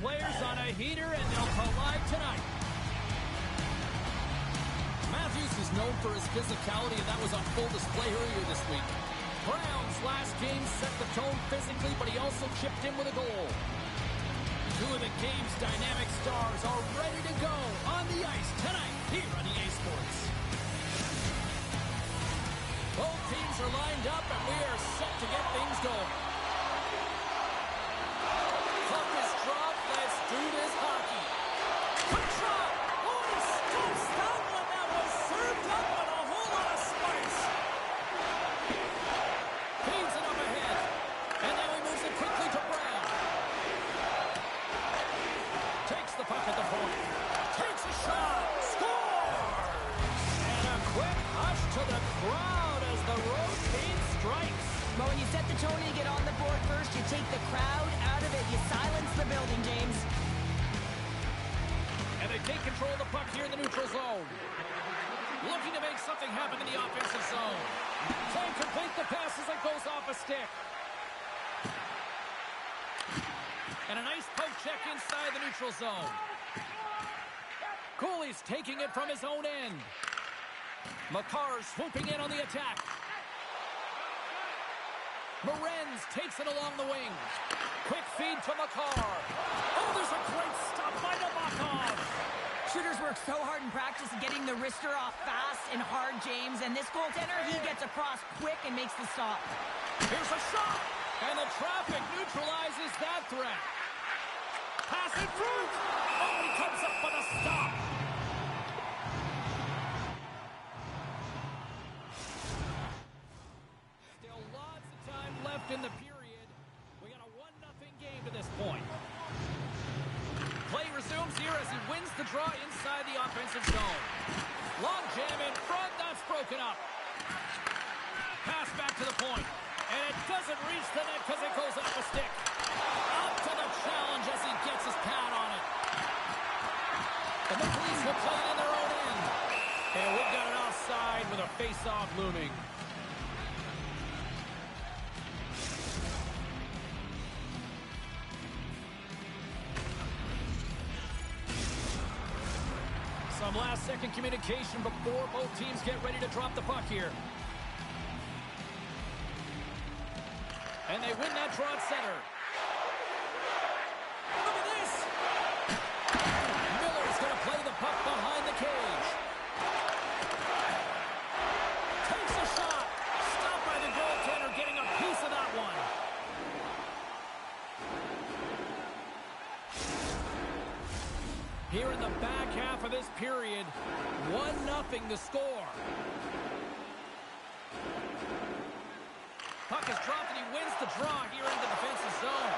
players on a heater, and they'll collide tonight. Matthews is known for his physicality, and that was on full display earlier this week. Brown's last game set the tone physically, but he also chipped in with a goal. Two of the game's dynamic stars are ready to go on the ice tonight here on EA Sports. Both teams are lined up, and we are set to get things going. Puck is dropped. Let's do this hockey. Quick shot. Oh, he stops that one. That was served up with a whole lot of spice. Feeds it up ahead. And now he moves it quickly to Brown. Takes the puck at the point. Takes a shot. Scores! And a quick hush to the crowd as the road team strikes. Well, when you set the tone and you get on the board first, you take the crowd out of it. You silence the building, James. And they take control of the puck here in the neutral zone. Looking to make something happen in the offensive zone. Can't complete the pass as it goes off a stick. And a nice poke check inside the neutral zone. Cooley's taking it from his own end. Makar swooping in on the attack. Morenz takes it along the wing. Quick feed to Makar. Oh, there's a great stop by Nabokov. Shooters work so hard in practice of getting the wrister off fast and hard, James. And this goaltender, he gets across quick and makes the stop. Here's a shot. And the traffic neutralizes that threat. Pass in front. Oh, he comes up with a stop. Still lots of time left in the period. We got a 1-0 game to this point. Play resumes here as he wins the draw inside the offensive zone. Long jam in front. That's broken up. Pass back to the point. And it doesn't reach the net because it goes off a stick. Up to the challenge as he gets his pad on it. And the Police will play it in their own end. And we've got an offside with a face-off looming. Some last-second communication before both teams get ready to drop the puck here. And they win that draw at center. Look at this! Miller's going to play the puck behind the cage. Takes a shot. Stopped by the goaltender, getting a piece of that one. Here in the back half of this period, 1-0 the score. Puck is dropped and he wins the draw here in the defensive zone.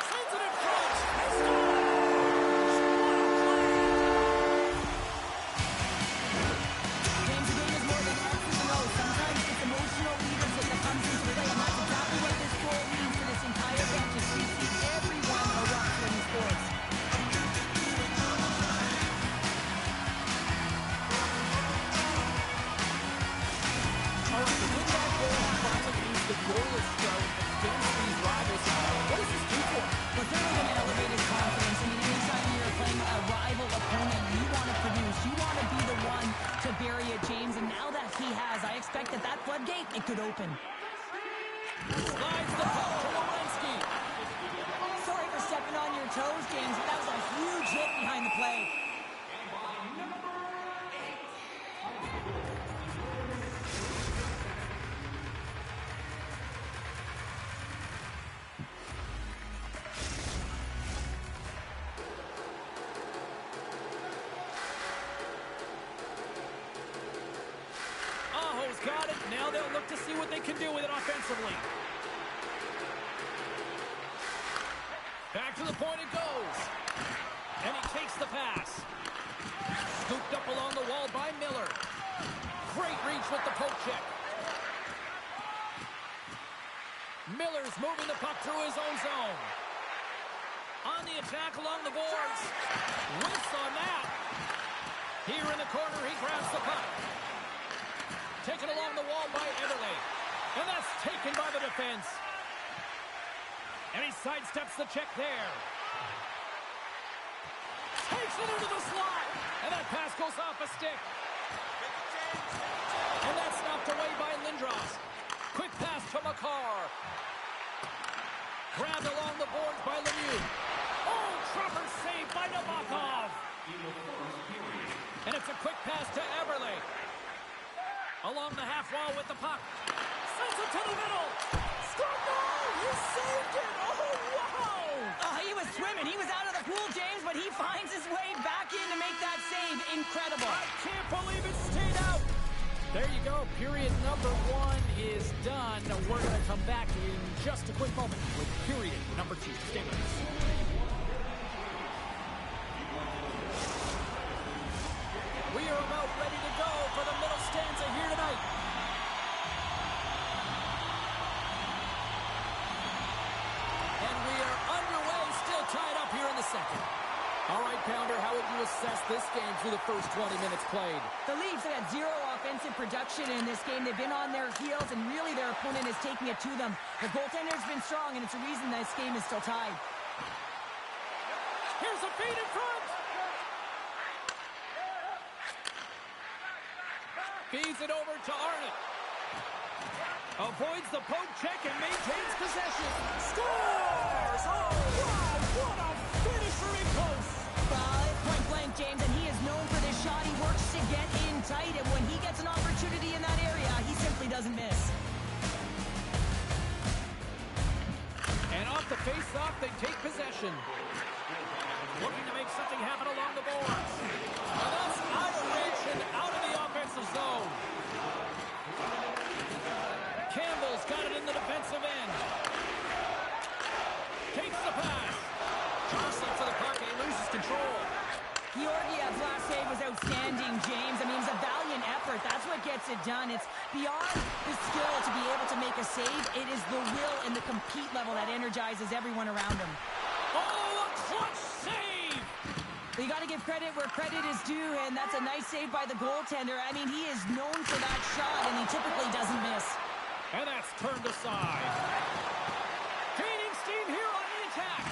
Sends it in front. James, the game is more than X's and O's. Sometimes it's emotional leadership that comes into play, and that's exactly what this goal means for this entire bench. As we see everyone erupt when he scores. The goalless start against these rivals. What does this do for him? Well, certainly an elevated confidence. I mean, anytime you're playing a rival opponent, you want to produce. You want to be the one to bury it, James. And now that he has, I expect that that floodgate, it could open. Slides the puck to Werenski. Sorry for stepping on your toes, James, but that was a huge hit behind the play. Got it. Now they'll look to see what they can do with it offensively. Back to the point it goes. And he takes the pass. Scooped up along the wall by Miller. Great reach with the poke check. Miller's moving the puck through his own zone. On the attack along the boards. Whiffs on that. Here in the corner, he grabs the puck. Taken along the wall by Everly. And that's taken by the defense. And he sidesteps the check there. Takes it into the slot. And that pass goes off a stick. And that's knocked away by Lindros. Quick pass to McCarr. Grabbed along the boards by Lemieux. Oh, Trevor saved by Nabokov. And it's a quick pass to Eberle. Along the half wall with the puck. Sends it to the middle. Scored goal! He saved it! Oh, wow! Oh, he was swimming. He was out of the pool, James, but he finds his way back in to make that save. Incredible. I can't believe it stayed out. There you go. Period number 1 is done. We're going to come back in just a quick moment with period number 2. Stay with us. We are about ready to go for the middle stanza here tonight. And we are underway, still tied up here in the second. All right, Pounder, how would you assess this game through the first 20 minutes played? The Leafs have had zero offensive production in this game. They've been on their heels, and really their opponent is taking it to them. The goaltender's been strong, and it's a reason this game is still tied. Here's a feed in front. Feeds it over to Arnott. Avoids the poke check and maintains possession. Scores! Oh, wow! What a finisher in close! Well, it's point blank, James, and he is known for this shot. He works to get in tight, and when he gets an opportunity in that area, he simply doesn't miss. And off the face-off, they take possession. Looking to make something happen along the boards. And that's out of reach and out of the offensive zone. Campbell's got it in the defensive end. Takes the pass. Jostling for the puck, and he loses control. Georgiev's last save was outstanding, James. I mean, it's a valiant effort. That's what gets it done. It's beyond the skill to be able to make a save. It is the will and the compete level that energizes everyone around him. Oh, a clutch save! You got to give credit where credit is due, and that's a nice save by the goaltender. I mean, he is known for that shot, and he typically doesn't miss. And that's turned aside. Gaining steam here on the attack.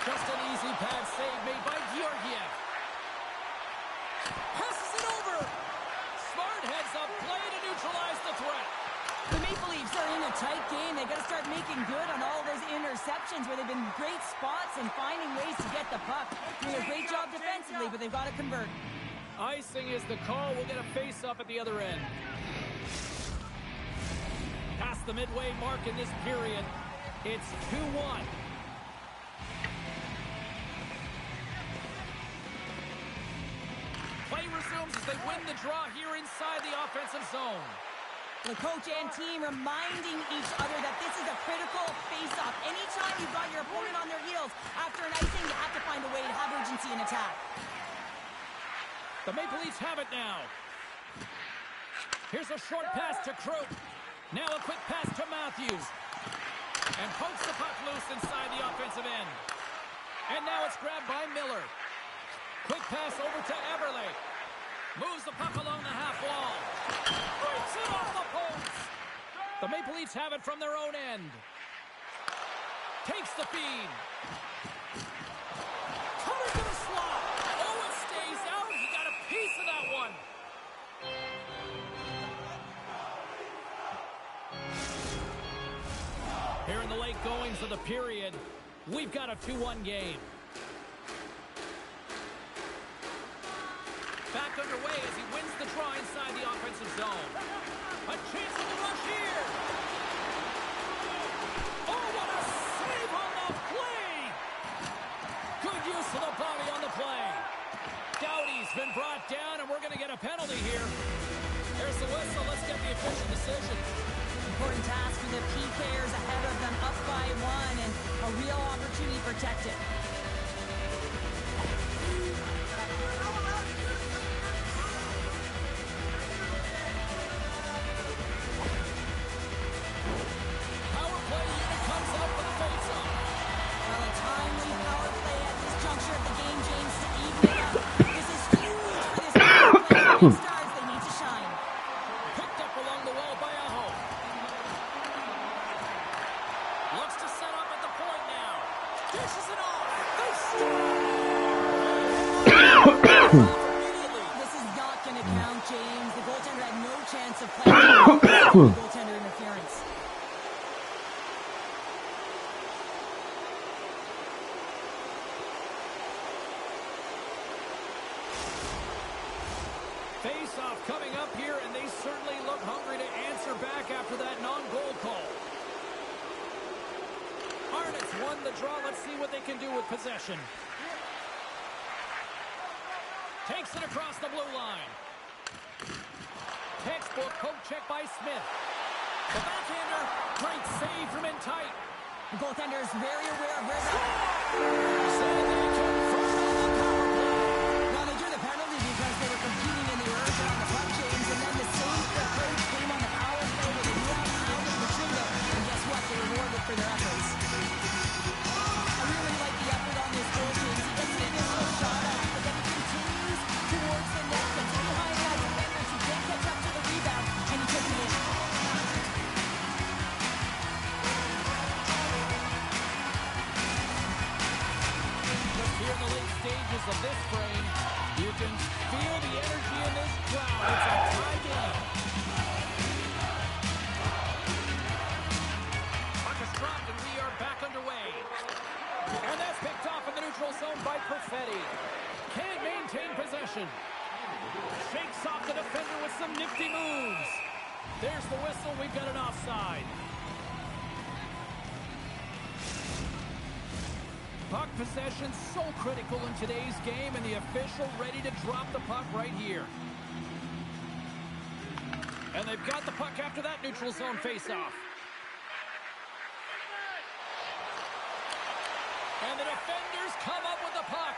Just an easy pad save made by Georgiev. Passes it over. Smart heads up play to neutralize the threat. The Maple Leafs are in a tight game. They got to start making good on all those interceptions where they've been great spots and finding ways to get the puck. Doing a great job defensively, but they've got to convert. Icing is the call. We'll get a face-up at the other end. Past the midway mark in this period, it's 2-1. Play resumes as they win the draw here inside the offensive zone. The coach and team reminding each other that this is a critical face-off. Anytime you've got your opponent on their heels after an icing, you have to find a way to have urgency in attack. The Maple Leafs have it now. Here's a short pass to Kroot. Now a quick pass to Matthews. And pokes the puck loose inside the offensive end. And now it's grabbed by Miller. Quick pass over to Eberle. Moves the puck along the half wall. Breaks it off the post. The Maple Leafs have it from their own end. Takes the feed. Cutter to the slot. Oh, it stays out. He got a piece of that one. Here in the late goings of the period, we've got a 2-1 game. Back underway as he wins the draw inside the offensive zone. A chance of the rush here. Oh, what a save on the play. Good use of the body on the play. Doughty's been brought down, and we're going to get a penalty here. There's the whistle. Let's get the official decision. Important task for the PKers ahead of them, up by 1, and a real opportunity protected. Power play unit comes up for the face-off. Well, a timely power play at this juncture of the game, James, to even it up. This is huge for this power play. Stars, they need to shine. Picked up along the wall by Aho. Looks to set up at the point Dishes it off. This is not going to count, James. The goaltender had no chance of playing goaltender interference. Face-off coming up here, and they certainly look hungry to answer back after that non-goal call. Arnott's won the draw. Let's see what they can do with possession. Takes it across the blue line. Textbook poke check by Smith. The backhander, great save from in tight. The goaltender is very aware of where that... Well, they drew the penalty because they were competing in the urge on the puck change, and then the same approach came on the power play with a new out in between them. And guess what? They were rewarded for their efforts. I really like the effort on this goal change. He gets the initial shot off, but then he continues towards the net, gets behind that defender, so he can't catch up to the rebound, and he puts it in. Here in the late stages of this frame, you can feel the energy in this crowd. It's a tie game. Puck is dropped, and we are back underway. And that's picked off in the neutral zone by Perfetti. Can't maintain possession. Shakes off the defender with some nifty moves. There's the whistle. We've got an offside. Puck possession so critical in today's game, and the official ready to drop the puck right here. And they've got the puck after that neutral zone faceoff. And the defenders come up with the puck.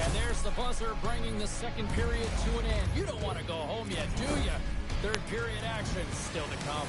And there's the buzzer bringing the second period to an end. You don't want to go home yet, do you? Third period action still to come.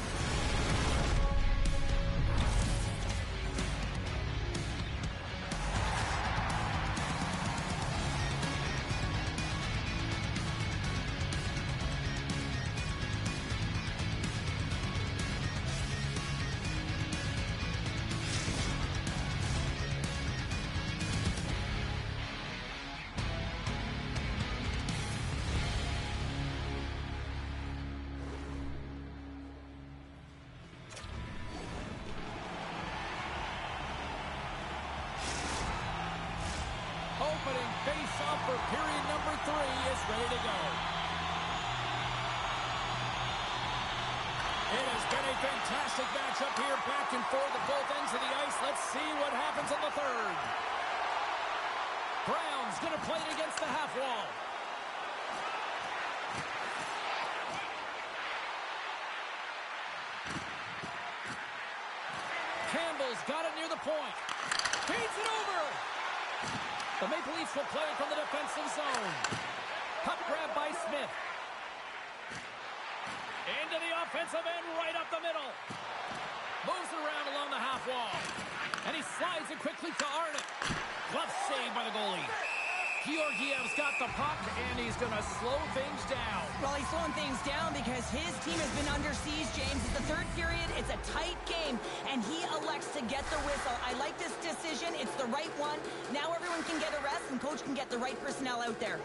Opening face-off for period number 3 is ready to go. It has been a fantastic matchup here, back and forth at both ends of the ice. Let's see what happens in the third. Brown's going to play it against the half wall. Campbell's got it near the point. Feeds it over. The Maple Leafs will play from the defensive zone. Puck grab by Smith. Into the offensive end, right up the middle. Moves it around along the half wall. And he slides it quickly to Arnott. Glove saved by the goalie. Georgiev's got the puck, and he's going to slow things down. Well, he's slowing things down because his team has been under siege, James. It's the third period. It's a tight game, and he elects to get the whistle. I like this decision. It's the right one. Now everyone can get a rest, and coach can get the right personnel out there.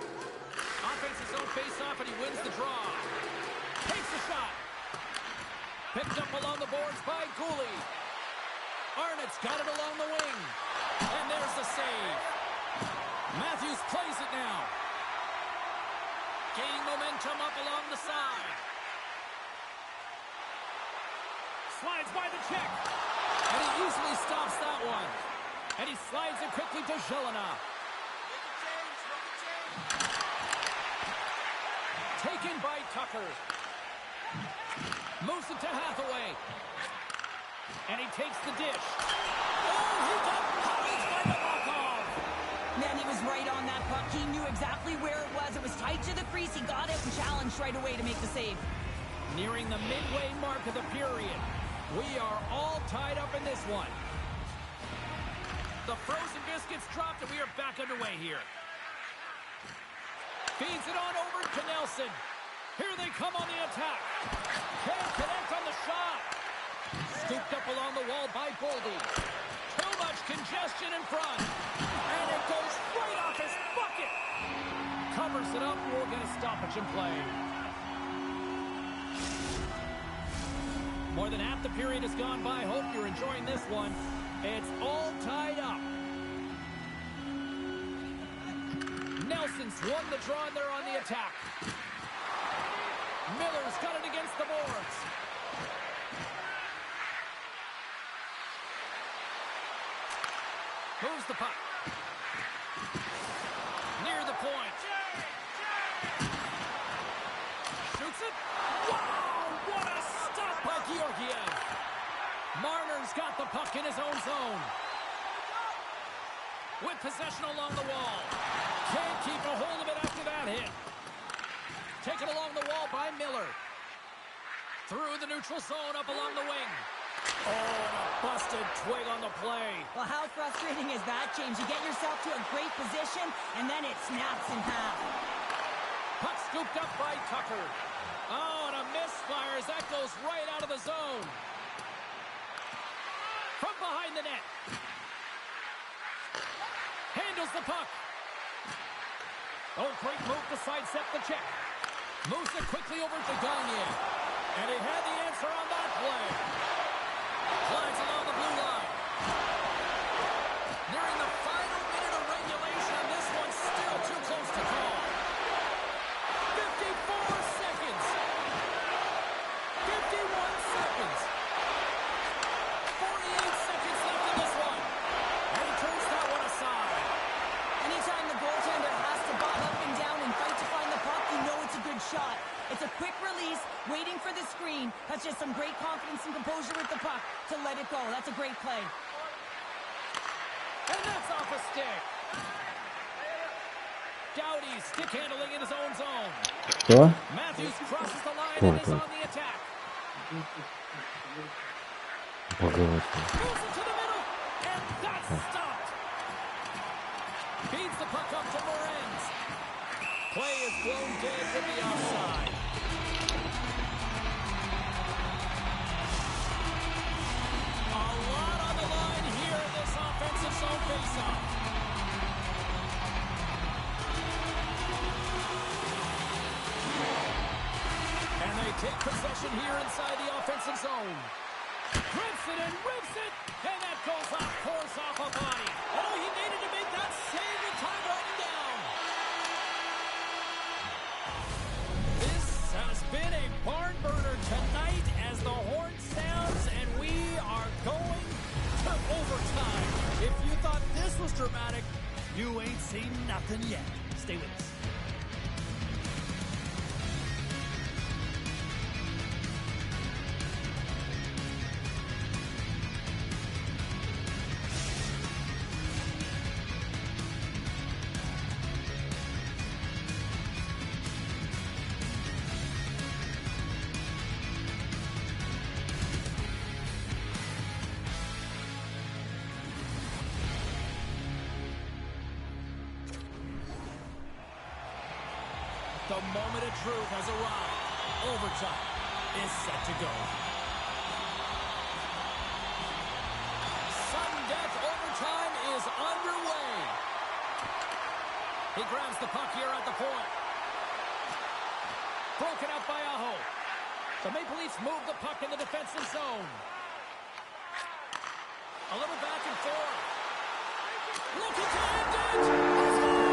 Offensive zone face-off, and he wins the draw. Takes the shot. Picked up along the boards by Cooley. Arnott's got it along the wing. And there's the save. Matthews plays it now. Gaining momentum up along the side. Slides by the check. And he easily stops that one. And he slides it quickly to Zelina. Taken by Tucker. Moves it to Hathaway. And he takes the dish. Oh, he got punished by the walk-off. Man, he was right on that puck. He knew exactly where it was. It was tight to the crease. He got it and challenged right away to make the save. Nearing the midway mark of the period. We are all tied up in this one. The frozen biscuits dropped, and we are back underway here. Feeds it on over to Nelson. Here they come on the attack. Can't connect picked up along the wall by Boldy. Too much congestion in front. And it goes right off his bucket. Covers it up. We'll get a stoppage in play. More than half the period has gone by. Hope you're enjoying this one. It's all tied up. Nelson's won the draw and they're on the attack. Miller's got it against the boards. Moves the puck. Near the point. Shoots it. Wow, what a stop by Georgiev. Marner's got the puck in his own zone. With possession along the wall. Can't keep a hold of it after that hit. Taken along the wall by Miller. Through the neutral zone, up along the wing. Oh, and a busted twig on the play. Well, how frustrating is that, James? You get yourself to a great position, and then it snaps in half. Puck scooped up by Tucker. Oh, and a misfire as that goes right out of the zone. From behind the net. Handles the puck. Oh, great move to sidestep the check. Moves it quickly over to Gagne. And he had the answer on that play. Glides along the blue line. Nearing the final minute of regulation. This one's still too close to call. 54 seconds. 51 seconds. 48 seconds left in this one. And he turns that one aside. Anytime the goaltender has to bob up and down and fight to find the puck, you know it's a good shot. It's a quick release, waiting for the screen. That's just some great confidence and composure with the puck to let it go. That's a great play. And that's off a stick. Doughty stick handling in his own zone. Что? Matthews crosses the line and is on the attack. Поговорка. Moves it to the middle, and that's stopped. Feeds the puck up to Morenz. Play is blown dead from the outside. A lot on the line here in this offensive zone faceoff. And they take possession here inside the offensive zone. Grips it and rips it, and that goes off, pours off a body. Oh, he needed to make that save in time running down. This has been a barn burner tonight as the horn sounds, and we are going to overtime. If you thought this was dramatic, you ain't seen nothing yet. Stay with us. The moment of truth has arrived. Overtime is set to go. Sudden death overtime is underway. He grabs the puck here at the point. Broken up by Aho. The Maple Leafs move the puck in the defensive zone. A little back and forth. Looking to end it.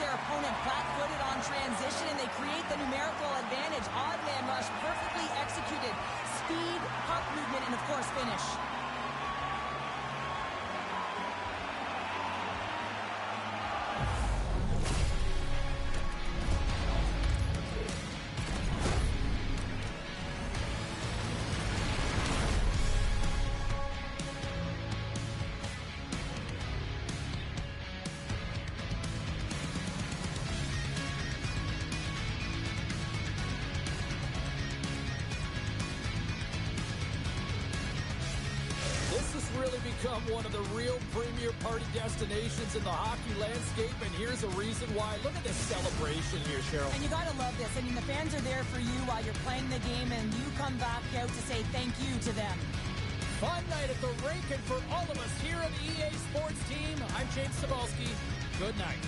Their opponent flat-footed on transition, and they create the numerical advantage. Odd man rush, perfectly executed. Speed, puck movement, and of course finish. become one of the real premier party destinations in the hockey landscape, and here's a reason why. Look at this celebration here, Cheryl. And you got to love this. I mean, the fans are there for you while you're playing the game, and you come back out to say thank you to them. Fun night at the rink, and for all of us here on the EA Sports team, I'm James Cebulski. Good night.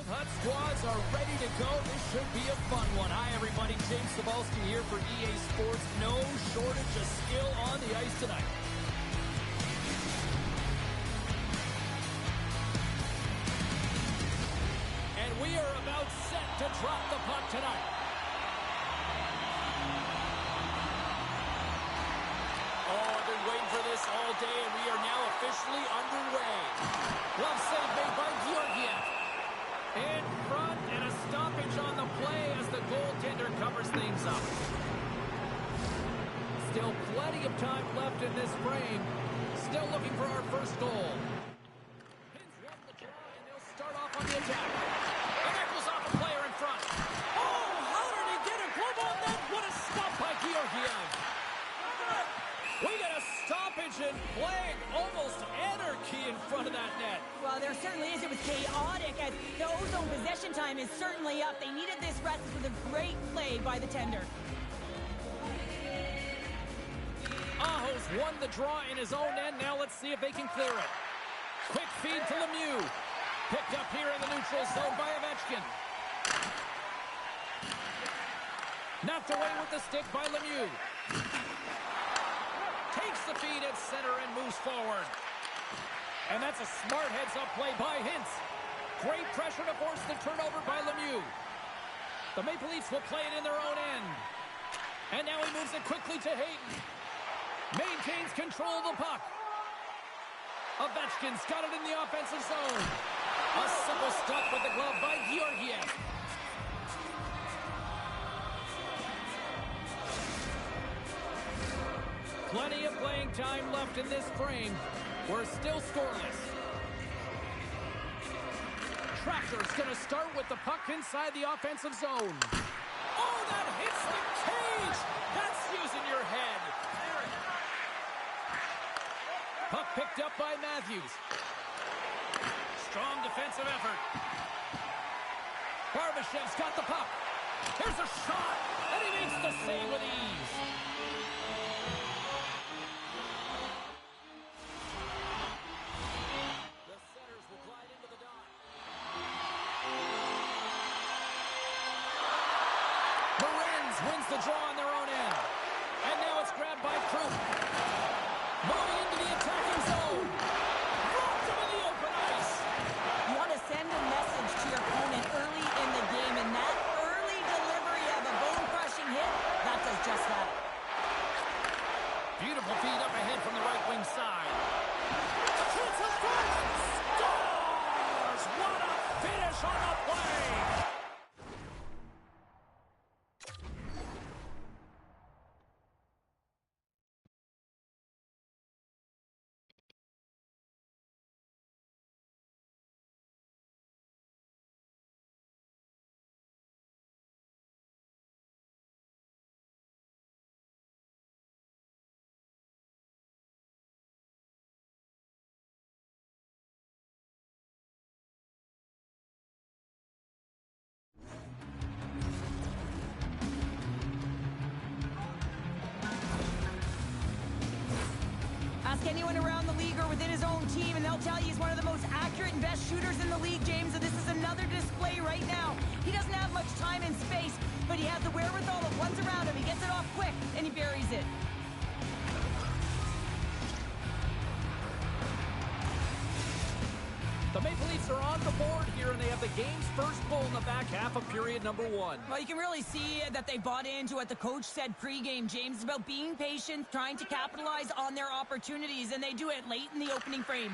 Hut squads are ready to go. This should be a fun one. Hi, everybody. James Cebulski here for EA Sports. No shortage of skill on the ice tonight. And we are about set to drop the puck tonight. Oh, I've been waiting for this all day, and we are now officially underway. Love save made by Georgiev. In front, and a stoppage on the play as the goaltender covers things up. Still plenty of time left in this frame. Still looking for our first goal. Hins won the draw, and they'll start off on the attack. And that goes off a player in front. Oh, how did he get a glove on that? What a stop by Georgiev. We got a stoppage in play. Almost anarchy in front of that net. Well, there certainly is. It was chaotic as the ozone possession time is certainly up. They needed this rest with a great play by the tender. Aho's won the draw in his own end. Now let's see if they can clear it. Quick feed to Lemieux. Picked up here in the neutral zone by Ovechkin. Knocked away with the stick by Lemieux. Takes the feed at center and moves forward. And that's a smart heads-up play by Hintz. Great pressure to force the turnover by Lemieux. The Maple Leafs will play it in their own end. And now he moves it quickly to Hayden. Maintains control of the puck. Ovechkin's got it in the offensive zone. A simple stop with the glove by Georgiev. Plenty of playing time left in this frame. We're still scoreless. Tractor's going to start with the puck inside the offensive zone. Oh, that hits the cage! That's using your head. Puck picked up by Matthews. Strong defensive effort. Barbashev's got the puck. Here's a shot, and he makes the save with ease. Wins the draw on their own end. And now it's grabbed by Krupp. Moving into the attacking zone. Dropped him in the open ice. You want to send a message to your opponent early in the game, and that early delivery of a bone-crushing hit, that does just that. Beautiful feed up ahead from the right wing side. Shoots a goal. Scores! What a finish on the play. Ask anyone around the league or within his own team, and they'll tell you he's one of the most accurate and best shooters in the league, James, and this is another display right now. He doesn't have much time and space, but he has the wherewithal of one's around him. He gets it off quick, and he buries it. The Maple Leafs are on the board here, and they have the game's first goal in the back half of period number 1. Well, you can really see that they bought into what the coach said pregame, James. It's about being patient, trying to capitalize on their opportunities, and they do it late in the opening frame.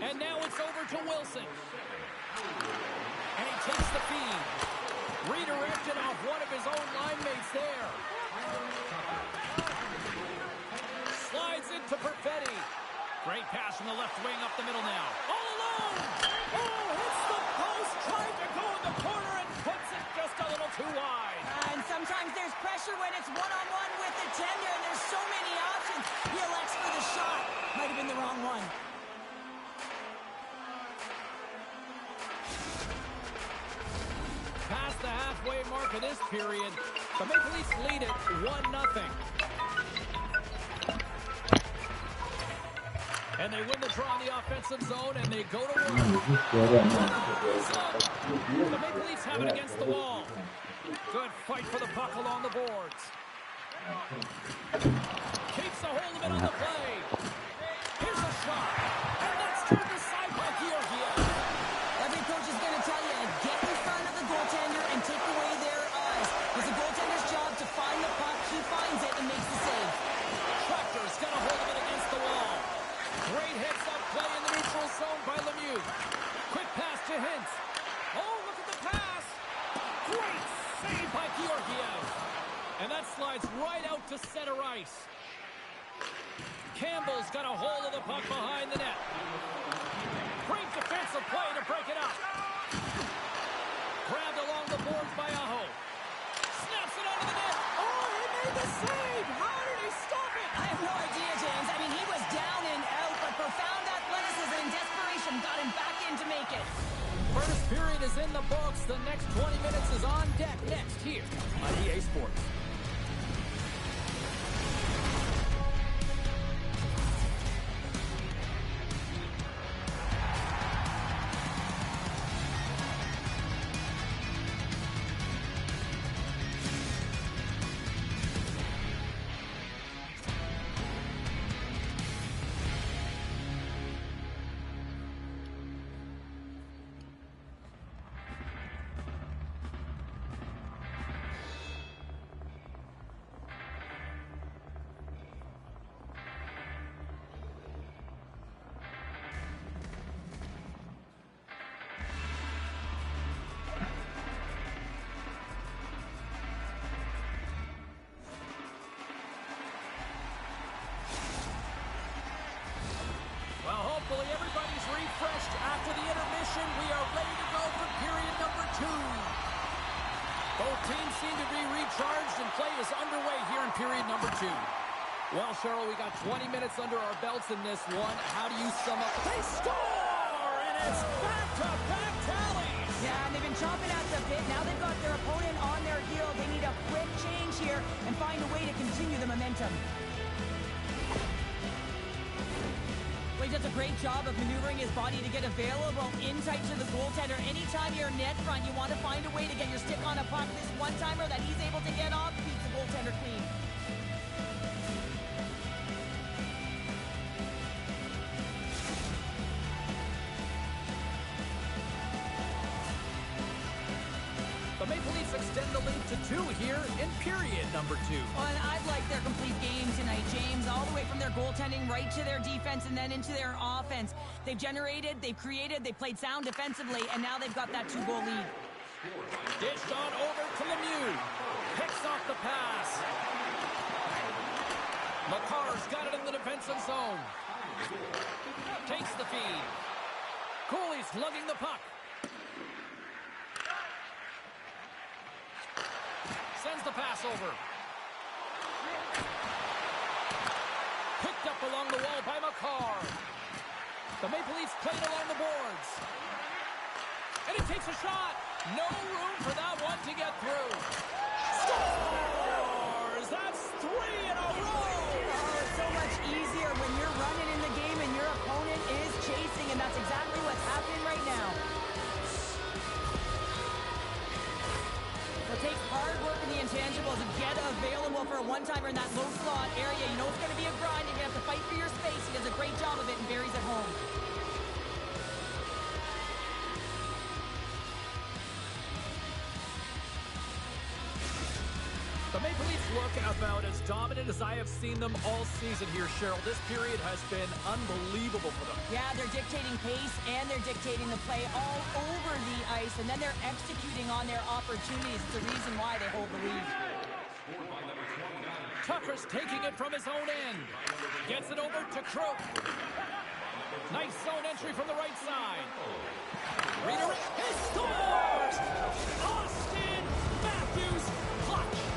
And now it's over to Wilson. And he takes the feed. Redirected off one of his own line mates there. Slides into Perfetti. Great pass from the left wing up the middle now. All alone! Oh, hits the post, tried to go in the corner and puts it just a little too wide. And sometimes there's pressure when it's one-on-one with the tender, and there's so many options. He elects for the shot. Might have been the wrong one. Past the halfway mark of this period, the Maple Leafs lead it 1-0. And they win the draw in the offensive zone, and they go to work. The Maple Leafs have it against the wall. Good fight for the puck along the boards. Keeps a hold of it on the play. Here's a shot. And that's turned aside by Georgiev. Every coach is going to tell you, get in front of the goaltender and take away their eyes. It's the goaltender's job to find the puck. He finds it and makes the save. Tractor's got a hold of it against the wall. Great heads-up play in the neutral zone by Lemieux. Quick pass to Hintz. Oh, look at the pass. Great save by Georgiev. And that slides right out to center ice. Campbell's got a hold of the puck behind the net. Great defensive play to break it up. Grabbed along the boards by Aho. Snaps it out of the net. Oh, he made the save. How did he stop it? I have no idea, James. I mean, he was down and out, but profound athleticism and desperation got him back in to make it. First period is in the books. The next 20 minutes is on deck next here on EA Sports. Hopefully everybody's refreshed after the intermission. We are ready to go for period number 2. Both teams seem to be recharged and play is underway here in period number 2. Well, Cheryl, we got 20 minutes under our belts in this one. How do you sum up? They score! And it's back-to-back tallies! Yeah, and they've been chomping at the bit. Now they've got their opponent on their heel. They need a quick change here and find a way to continue the momentum. Well, he does a great job of maneuvering his body to get available in tight to the goaltender. Anytime you're net front, you want to find a way to get your stick on a puck. This one-timer that he's able to get off beats the goaltender clean. The Maple Leafs extend the lead to 2 here in period number 2. Well, and I'd like their complete game tonight, James, all the way from their goaltending right to their defense and then into their offense. They've generated, they've created, they've played sound defensively, and now they've got that 2-goal lead. Dished on over to Lemieux. Picks off the pass. Makar's got it in the defensive zone. Takes the feed. Cooley's lugging the puck. Sends the pass over. Picked up along the wall by Makar. The Maple Leafs played along the boards. And he takes a shot. No room for that one to get through. Scores! That's 3 in a row! Oh, it's so much easier when you're running in the game and your opponent is chasing, and that's exactly what's happening right now. So it takes hard work in the intangibles to get available for a one-timer in that low slot area. You know it's going to be a grind, and you have to fight for your space. He does a great job of it and buries it home. The Maple Leafs look about as dominant as I have seen them all season here, Cheryl. This period has been unbelievable for them. Yeah, they're dictating pace and they're dictating the play all over the ice, and then they're executing on their opportunities. It's the reason why they hold the lead. Tucker's taking it from his own end. Gets it over to Croak. Nice zone entry from the right side. Reader, he scores! Austin Matthews clutch.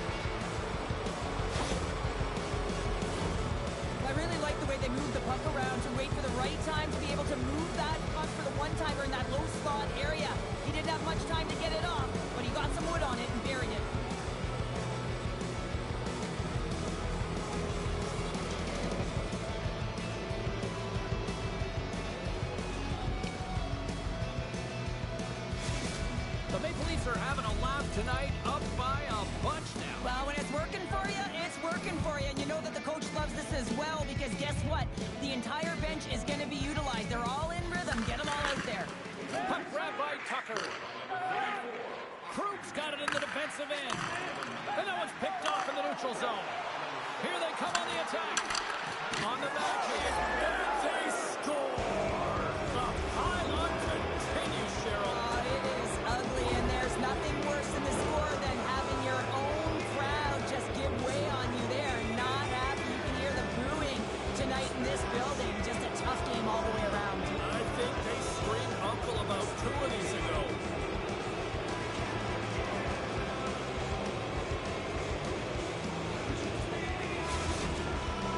I really like the way they move the puck around to wait for the right time to be able to move that puck for the one-timer in that low slot area. He didn't have much time to get it off, but he got some wood on it and buried it. Leafs are having a laugh tonight, up by a bunch now. Well, when it's working for you, it's working for you. And you know that the coach loves this as well because guess what? The entire bench is going to be utilized. They're all in rhythm. Get them all out there. Puck grab by Tucker. Krug's got it in the defensive end. And that one's picked off in the neutral zone. Here they come on the attack. On the backhand. And they score. The pylon continues, Cheryl. It is ugly, and there's nothing worse in the score than having your own crowd just give way on you. They are not happy. You can hear the booing tonight in this building. Just a tough game all the way around. I think they screamed uncle about 2 of these ago.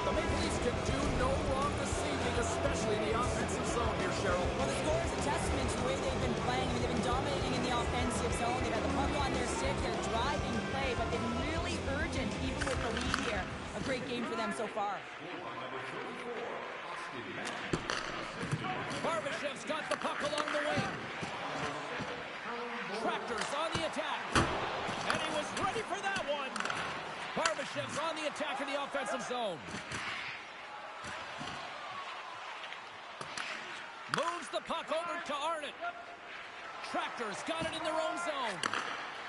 The Maple Leafs can do no wrong this evening, especially in the offensive zone here, Cheryl. Well, the score is a testament to the way they've been playing. I mean, they've been dominating in the offensive zone. They've had the puck on their stick. They're driving play, but they've been really urgent even with the lead here. A great game for them so far. Barbashev's got the puck along the wing. Tractors on the attack. And he was ready for that one. Barbashev's on the attack in the offensive zone. Moves the puck over to Arnott. Tractors got it in their own zone.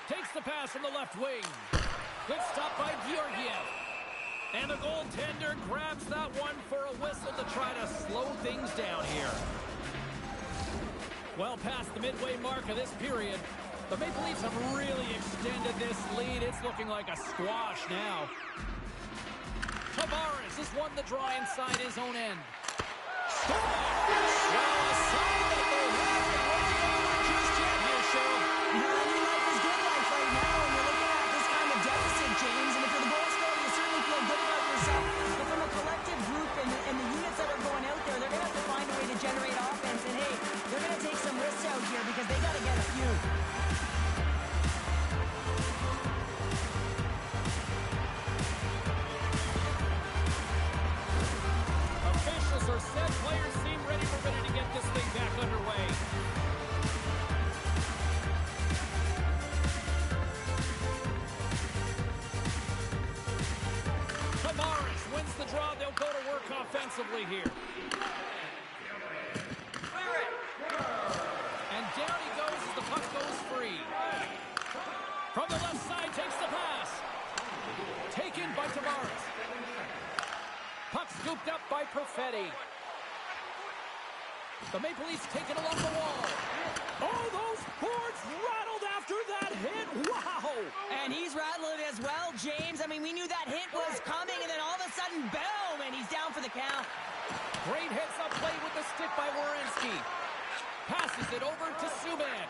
Takes the pass from the left wing. Good stop by Georgiev. And the goaltender grabs that one for a whistle to try to slow things down here. Well past the midway mark of this period, the Maple Leafs have really extended this lead. It's looking like a squash now. Tavares has won the draw inside his own end. Well, a sign that they haven't rolled over just yet here, Cheryl. New life is good life right now, and you're looking at this kind of deficit, James. And if you're the goal scorer, you certainly feel good about yourself. But from a collective group and the units that are going out there, they're going to have to find a way to generate offense. And hey, they're going to take some risks out here because they got to get a few. Officials are set. Players seem ready to get this thing back underway. Tavares wins the draw. They'll go to work offensively here. And down he goes as the puck goes free. From the left side, takes the pass. Taken by Tavares. Puck scooped up by Perfetti. The Maple Leafs take it along the wall. Oh, those boards rattled after that hit. Wow! And he's rattling as well, James. I mean, we knew that hit was coming, and then all of a sudden, boom, and he's down for the count. Great hits up play with the stick by Werenski. Passes it over to Subban.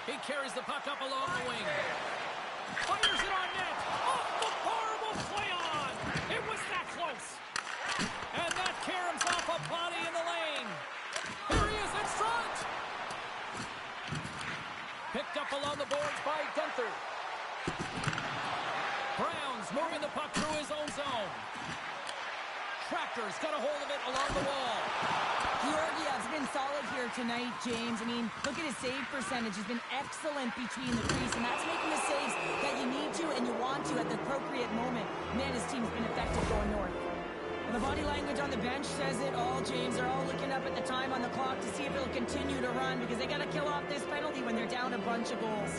He carries the puck up along the wing. Fires it on net. Off the bar will play on. It was that close. And that caroms off a body in the lane. Here he is in front. Picked up along the boards by Gunther. Brown's moving the puck through his own zone. Tractor's got a hold of it along the wall. Georgiev's been solid here tonight, James. I mean, look at his save percentage. He's been excellent between the crease, and that's making the saves that you need to and you want to at the appropriate moment. Man, his team's been effective going north. And the body language on the bench says it all, James. They're all looking up at the time on the clock to see if it'll continue to run because they got to kill off this penalty when they're down a bunch of goals.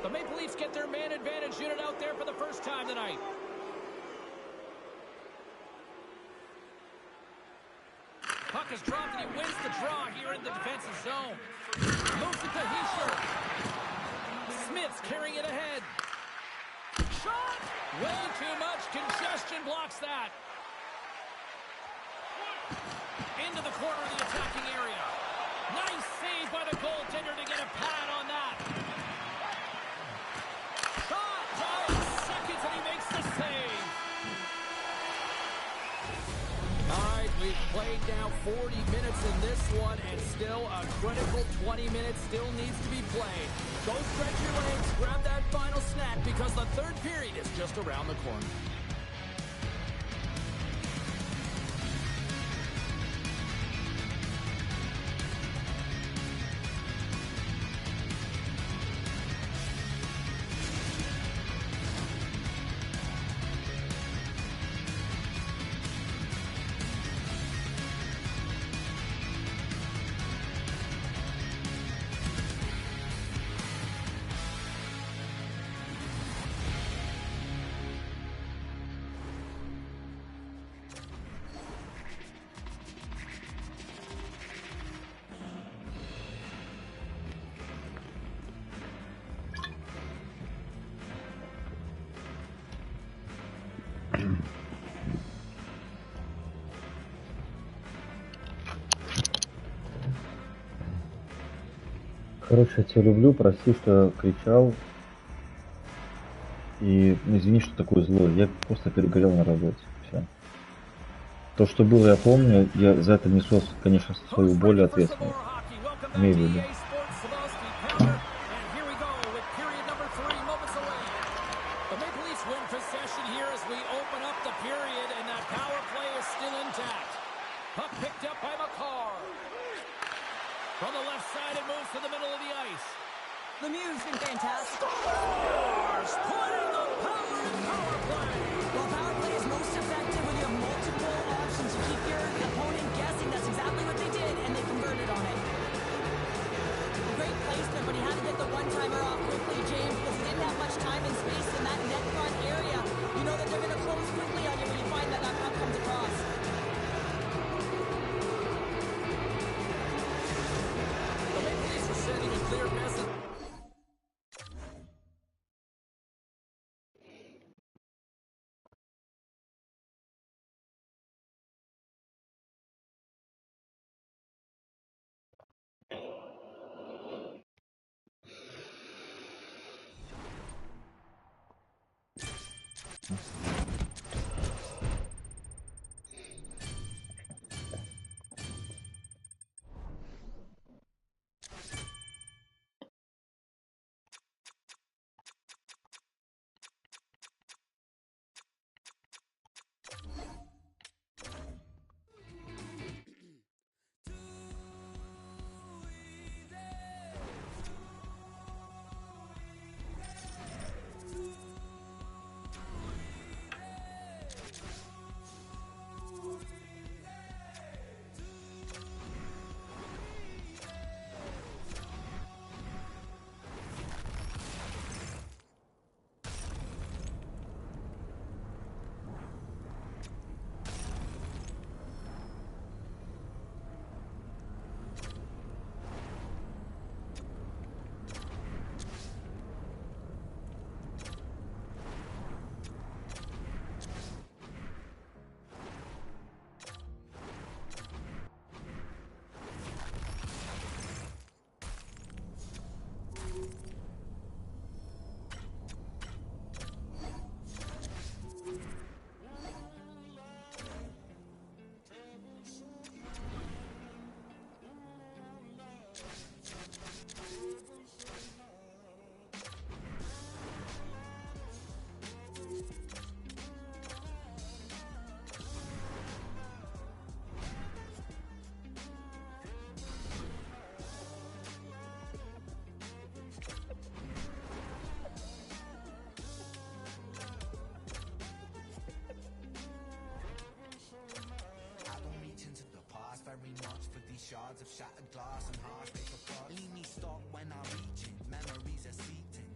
The Maple Leafs get their man advantage unit out there for the first time tonight. Puck is dropped and he wins the draw here in the defensive zone. Moves it to Hischier. Smith's carrying it ahead. Shot! Way too much congestion blocks that. Into the corner of the attacking area. Nice save by the goaltender to get a pad on that. Shot! 5 seconds and he makes the save. All right, we've played now 40 minutes in this one, and still a critical 20 minutes still needs to be played. Go stretch your legs, grab that final snack, because the third period is just around the corner. Короче, я тебя люблю, прости, что кричал. И извини, что такой злой. Я просто перегорел на работе. Все. То, что было, я помню. Я за это несу, конечно, свою боль и ответственность. Имей в виду. Puck picked up by McCarr. From the left side, it moves to the middle of the ice. Lemieux's been fantastic. Stars playing the power play. Well, power play is most effective when you have multiple options to keep your opponent guessing. That's exactly what they did, and they converted on it. Great placement, but he had to get the one-timer off quickly, James, because he didn't have much time and space in that net front area. You know that they're going to close quickly on you when you find that that puck comes across. Sending a clear message. Shards of shattered glass and harsh paper thoughts leave me stuck when I reach it. Memories are seeping.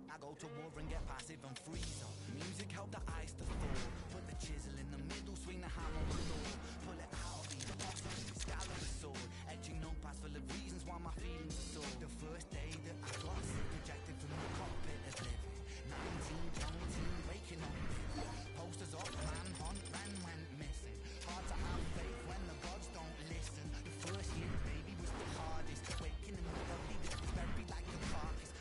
I go to war and get passive and freeze up. Music help the ice to thaw. Put the chisel in the middle, swing the hammer on the floor. Pull it out of the impossible, scallop the sword. Etching notepads full of reasons why my feelings are sore. The first day that I got sick, rejected from the cockpit of living. 19, 20, waking up. Posters up, manhunt, ran, went missing. Hard to have faith when the gods don't listen. The first year, baby, was the hardest. Waking in the body that was buried like a carcass.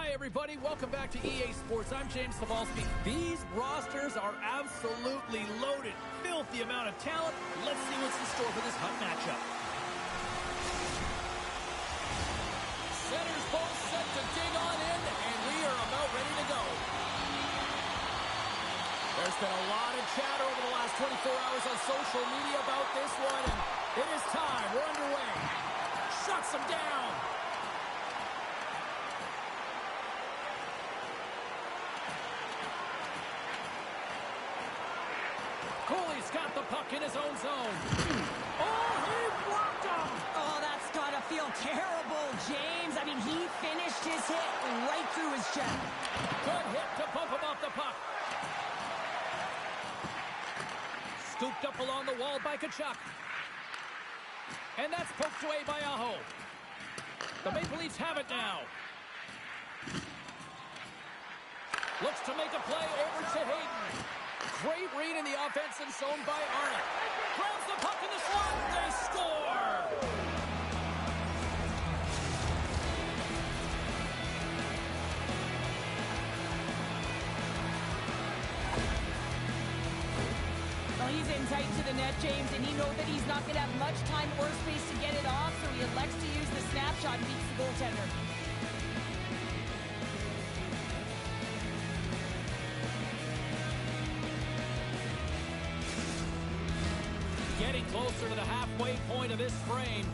Hi, everybody. Welcome back to EA Sports. I'm James Cebulski. These rosters are absolutely loaded. Filthy amount of talent. Let's see what's in store for this hot matchup. Center's both set to dig on in, and we are about ready to go. There's been a lot of chatter over the last 24 hours on social media about this one, and it is time. We're underway. Shuts him down. Cooley's got the puck in his own zone. Oh, he blocked him. Oh, that's got to feel terrible, James. I mean, he finished his hit right through his chest. Good hit to bump him off the puck. Scooped up along the wall by Kachuk. And that's poked away by Aho. The Maple Leafs have it now. Looks to make a play over to Hayden. Great read in the offensive zone by Arnott. Grabs the puck in the slot. They score! Well, he's in tight to the net, James, and he knows that he's not going to have much time or space to get it off, so he elects to use the snapshot and beats the goaltender. Getting closer to the halfway point of this frame.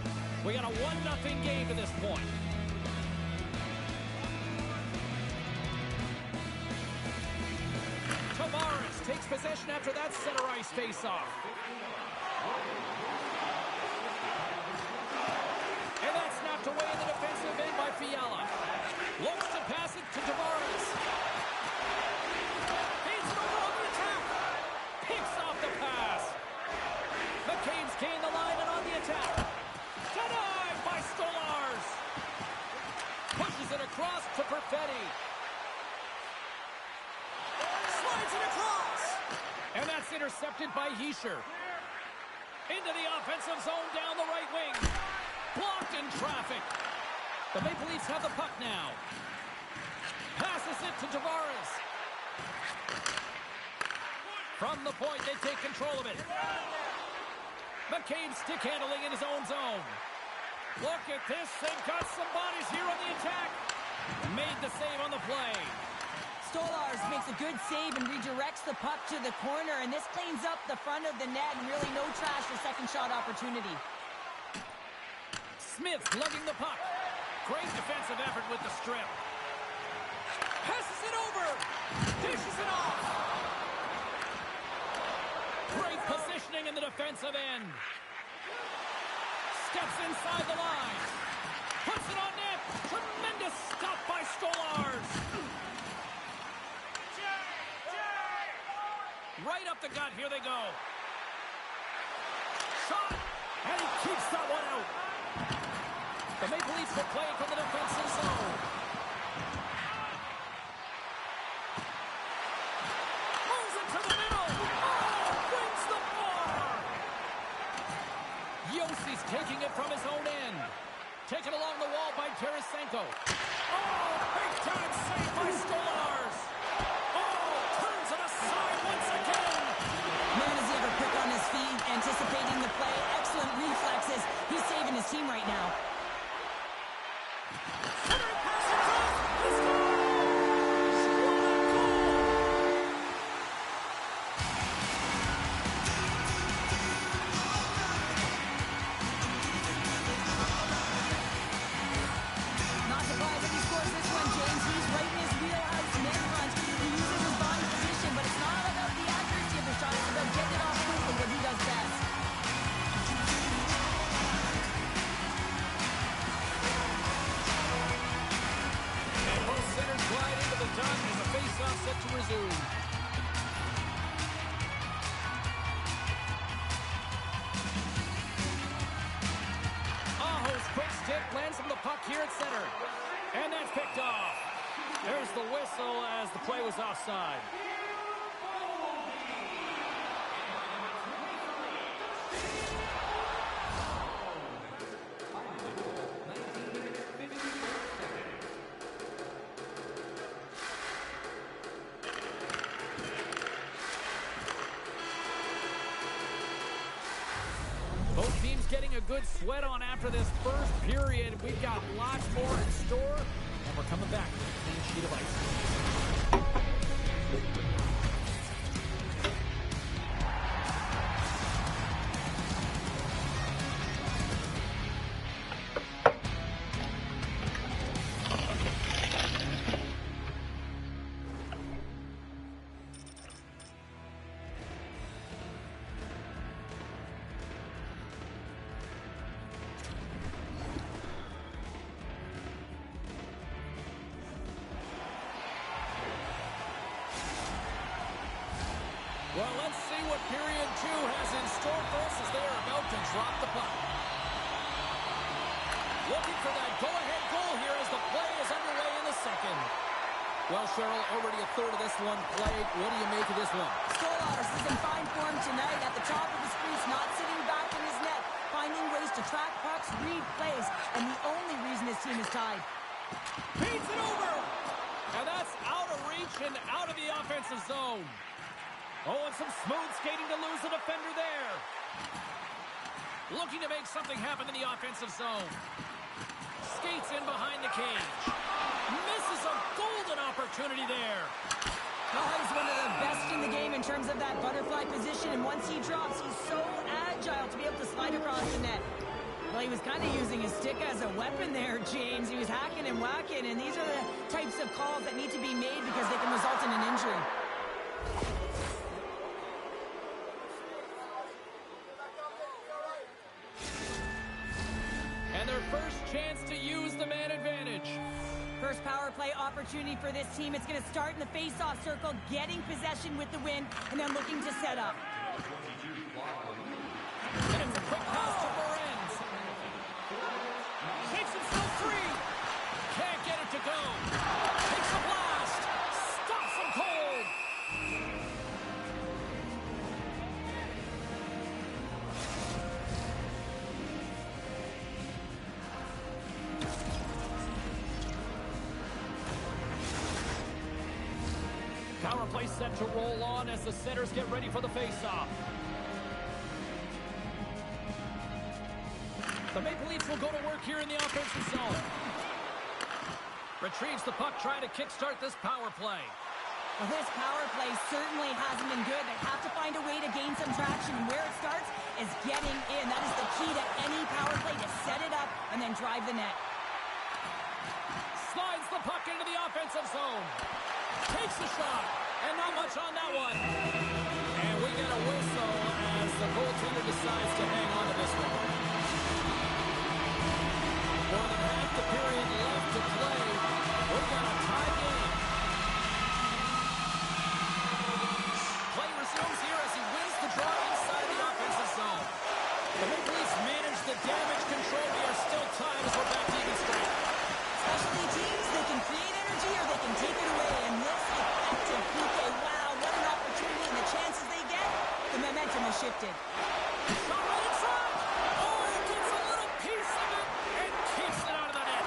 We got a 1-0 game to this point. Tavares takes possession after that center ice face-off. And that's snapped away in the defensive end by Fiala. Looks to pass it to Tavares. Feeds it over on the attack. Picks off the pass. McCabe's gained the line and on the attack. Denied by Stolarz. Pushes it across to Perfetti. Slides it across. And that's intercepted by Hischier. Into the offensive zone down the right wing. Blocked in traffic. The Maple Leafs have the puck now. Passes it to Tavares. From the point, they take control of it. McCabe stick handling in his own zone. Look at this. They've got some bodies here on the attack. Made the save on the play. Stolarz makes a good save and redirects the puck to the corner, and this cleans up the front of the net and really no trash for second shot opportunity. Smith lugging the puck. Great defensive effort with the strip. Passes it over. Dishes it off. Great positioning in the defensive end. Steps inside the line. Puts it on net. Tremendous stop by Stolarz. Right up the gut. Here they go. Shot. And he keeps that one out. The Maple Leafs will play from the defensive zone. Moves it to the middle. Oh, wins the bar. Yossi's taking it from his own end. Taken along the wall by Tarasenko. Oh, big time save by Stolarz. Oh, turns it aside once again. Man, is he ever quick on his feet, anticipating the play. Excellent reflexes. He's saving his team right now. Centering pass in front. He scores! What a goal! Not surprised if he scores this one, James. He's right in his wheelhouse net front. He uses his body position, but it's not about the accuracy of the shot. It's about getting it off quickly, what he does best. And both centers glide into the dunk as the face-off set to resume. Aho's quick stick lands from the puck here at center. And that's picked off. There's the whistle as the play was offside. good sweat on after this first period. We've got lots more in store, and we're coming back with a clean sheet of ice. Well, let's see what period 2 has in store for us as they are about to drop the puck. Looking for that go-ahead goal here as the play is underway in the second. Well, Cheryl, already a third of this one played. What do you make of this one? Stolarz is in fine form tonight at the top of his crease, not sitting back in his net, finding ways to track pucks, read plays, and the only reason his team is tied. Beats it over! And that's out of reach and out of the offensive zone. Oh, and some smooth skating to lose the defender there. Looking to make something happen in the offensive zone. Skates in behind the cage. Misses a golden opportunity there. Oh, he's one of the best in the game in terms of that butterfly position, and once he drops, he's so agile to be able to slide across the net. Well, he was kind of using his stick as a weapon there, James. He was hacking and whacking, and these are the types of calls that need to be made because they can result in an injury. And their first chance to use the man advantage. First power play opportunity for this team. It's going to start in the face-off circle, getting possession with the win, and then looking to set up. And it's a quick pass to Lorenz. Shakes himself free. Can't get it to go. Takes a blast. Stops him cold. Power play set to roll on as the centers get ready for the face-off. The Maple Leafs will go to work here in the offensive zone. Retrieves the puck, trying to kickstart this power play. Well, this power play certainly hasn't been good. They have to find a way to gain some traction, and where it starts is getting in. That is the key to any power play, to set it up and then drive the net. Slides the puck into the offensive zone. Takes the shot, and not much on that one. And we get a whistle as the goaltender decides to hang on to this one. More than half the period left to play. We've got a tie game. Play resumes here as he wins the draw inside the offensive zone. The Maple Leafs manage the damage control. We are still tied as we're back to even strength. Specialty teams, they can create energy or they can take it away. And this effective PK, wow, what an opportunity, and the chances they get, the momentum has shifted. Shot right in front. Oh, he gets a little piece of it and keeps it out of the net.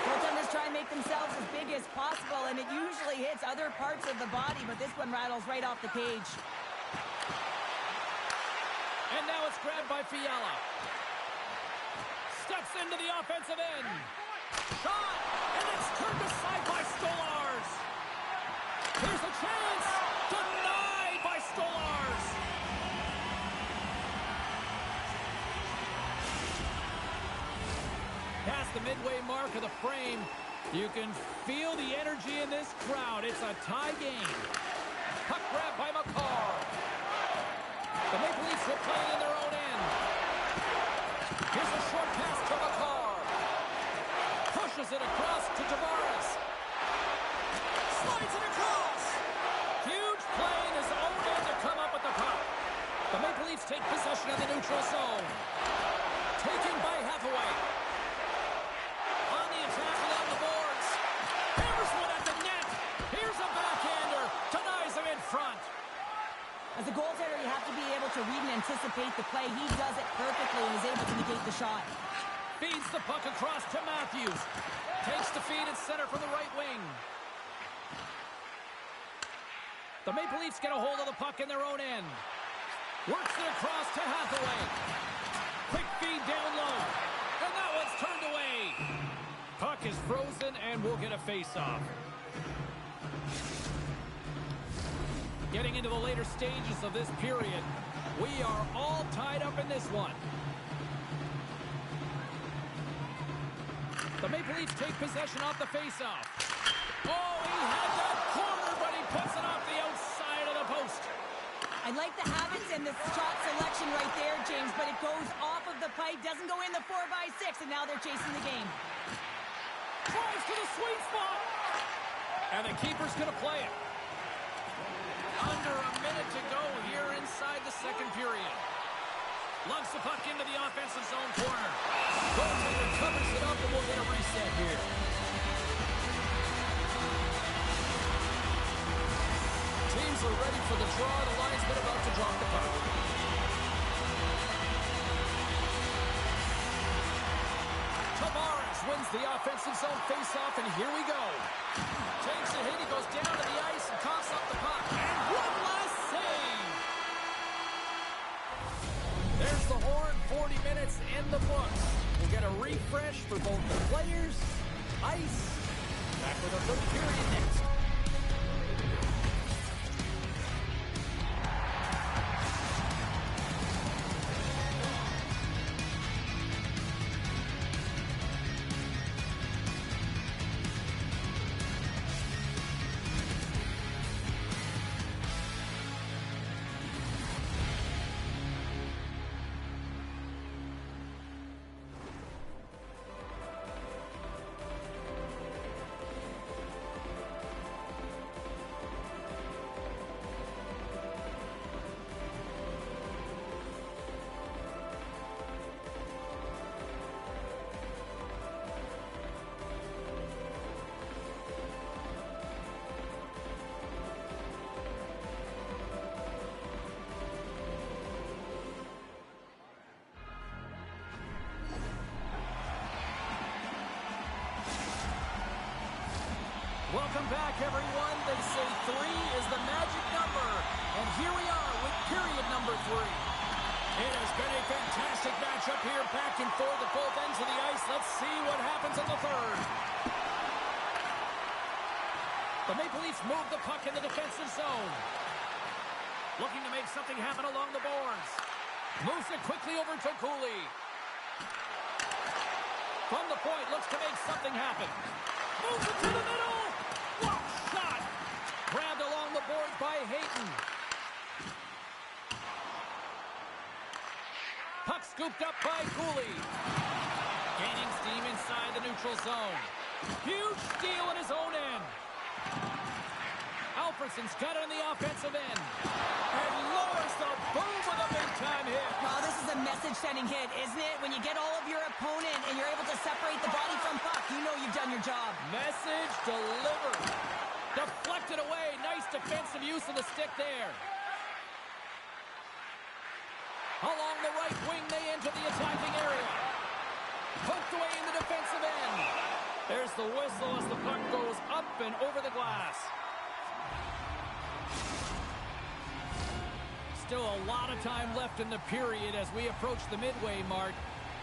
Goaltenders try and make themselves as big as possible, and it usually hits other parts of the body, but this one rattles right off the cage. And now it's grabbed by Fiala. Steps into the offensive end. Shot, and it's turned aside by Stolarz. Here's a chance. Denied by Stolarz. Past the midway mark of the frame, you can feel the energy in this crowd. It's a tie game. Puck grab by McCarr. The Maple Leafs will play in their own end. Here's a short pass to McCarr. Pushes it across to Tavares. Slides it across. Huge play in his own end to come up with the puck. The Maple Leafs take possession of the neutral zone. Taken by Hathaway. On the attack along the boards. Hammers one at the net. Here's a backhander. Denies him in front. As a goaltender, you have to be able to read and anticipate the play. He does it perfectly and is able to negate the shot. Feeds the puck across to Matthews. Takes the feed at center from the right wing. The Maple Leafs get a hold of the puck in their own end. Works it across to Hathaway. Quick feed down low. And that one's turned away. Puck is frozen, and we'll get a face-off. Getting into the later stages of this period, we are all tied up in this one. The Maple Leafs take possession off the face-off. Oh, he had that corner, but he puts it off the outside of the post. I like the habits and the shot selection right there, James, but it goes off of the pipe, doesn't go in the 4x6, and now they're chasing the game. Drives to the sweet spot. And the keeper's going to play it. Under a minute to go here inside the second period. Lugs the puck into the offensive zone corner. Goaltender covers it up, and we'll get a reset here. Teams are ready for the draw. The linesman about to drop the puck. Tavares wins the offensive zone faceoff, and here we go. Takes a hit, he goes down to the ice and coughs up the puck. And one last save! There's the horn, 40 minutes in the books. We'll get a refresh for both the players, ice. Back with a third period next. Welcome back, everyone. They say 3 is the magic number. And here we are with period number 3. It has been a fantastic matchup here, back and forth at both ends of the ice. Let's see what happens in the third. The Maple Leafs move the puck in the defensive zone. Looking to make something happen along the boards. Moves it quickly over to Cooley. From the point, looks to make something happen. Moves it to the middle. What shot! Grabbed along the boards by Hayton. Puck scooped up by Cooley. Gaining steam inside the neutral zone. Huge steal at his own end. Alfredsson's got it on the offensive end. And lowers the boom with a big-time hit. Well, this is a message-sending hit, isn't it? When you get all of your opponent and you're able to separate the body from puck, you know you've done your job. Message delivered. Deflected away. Nice defensive use of the stick there. Along the right wing, they enter the attacking area. Poked away in the defensive end. There's the whistle as the puck goes up and over the glass. Still a lot of time left in the period as we approach the midway mark.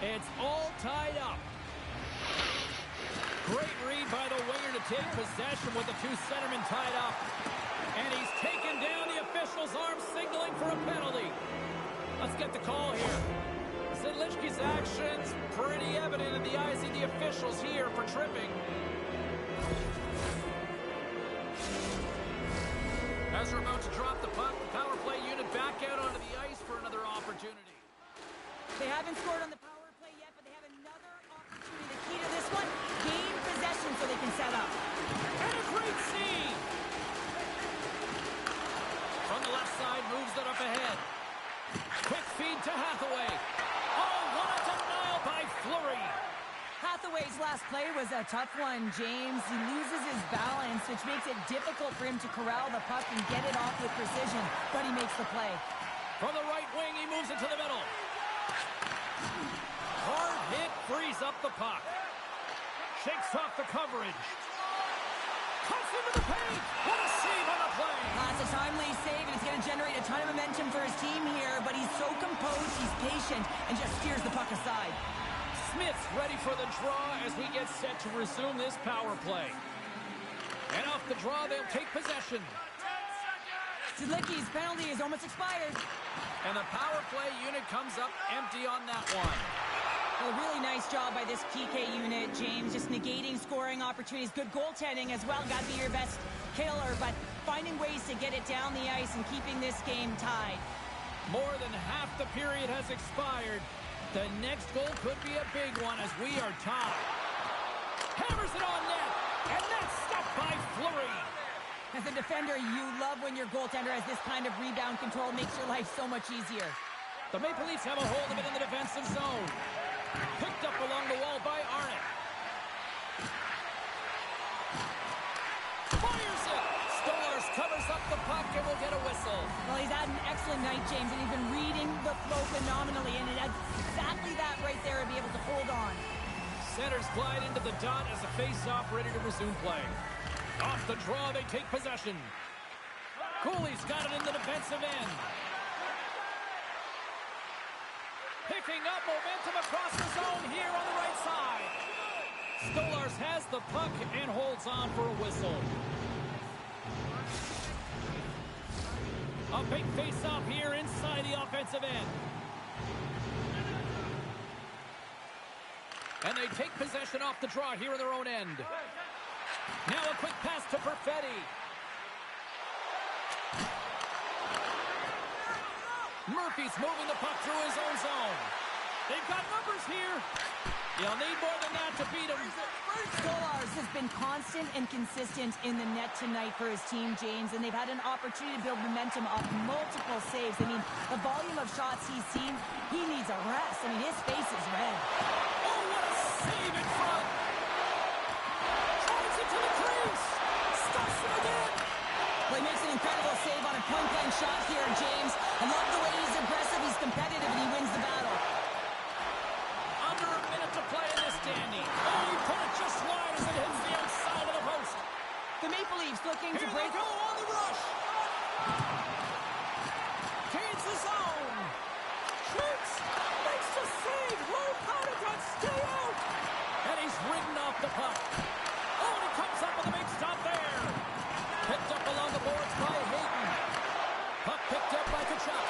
It's all tied up. Great read by the winger to take possession with the two centermen tied up. And he's taken down. The official's arm signaling for a penalty. Let's get the call here. Zidlichky's actions pretty evident in the eyes of the officials here for tripping. As we're about to drop the puck, the power play unit back out onto the ice for another opportunity. They haven't scored on the power play yet, but they have another opportunity. The key to this one, gain possession so they can set up. And a great seam! From the left side, moves it up ahead. Quick feed to Hathaway. Oh, what a denial by Fleury. Hathaway's last play was a tough one, James. He loses his balance, which makes it difficult for him to corral the puck and get it off with precision, but he makes the play. From the right wing, he moves it to the middle. Hard hit, frees up the puck. Shakes off the coverage. Cuts into the paint. What a save on the play. It's a timely save, and it's going to generate a ton of momentum for his team here, but he's so composed, he's patient, and just steers the puck aside. Smith's ready for the draw as we get set to resume this power play. And off the draw, they'll take possession. Zidlicki's penalty is almost expired. And the power play unit comes up empty on that one. Well, a really nice job by this PK unit, James, just negating scoring opportunities. Good goaltending as well. Got to be your best killer, but finding ways to get it down the ice and keeping this game tied. More than half the period has expired. The next goal could be a big one as we are tied. Hammers it on net, and that's stopped by Fleury. As a defender, you love when your goaltender has this kind of rebound control. Makes your life so much easier. The Maple Leafs have a hold of it in the defensive zone. Picked up along the wall by Arnott. Fires it! Stolarz covers up the puck and will get a whistle. Well, he's had an excellent night, James, and he's been reading the flow phenomenally, and it has exactly that right there to be able to hold on. Centers glide into the dot as a face-off ready to resume play. Off the draw, they take possession. Cooley's got it in the defensive end. Picking up momentum across the zone here on the right side. Stolarz has the puck and holds on for a whistle. A big face-off here inside the offensive end. And they take possession off the draw here in their own end. Now a quick pass to Perfetti. Murphy's moving the puck through his own zone. They've got numbers here. You'll need more than that to beat him. Stolarz has been constant and consistent in the net tonight for his team, James, and they've had an opportunity to build momentum off multiple saves. I mean, the volume of shots he's seen, he needs a rest. I mean, his face is red. Oh, what a save in front. Drives it to the crease. Stuffs it again. Well, he makes an incredible save on a point-blank shot here, James. I love the way he's aggressive, he's competitive, and he wins the battle. Under a minute to play in this dandy. Oh, he put it just wide as it hits the outside of the post. The Maple Leafs looking to Here break. they go on the rush. Gains the zone. Shoots. Makes the save. Low powder gun. Stay out. And he's ridden off the puck. Oh, and he comes up with a big stop there. Picked up along the boards by Hayden. Puck picked up by Kachuk.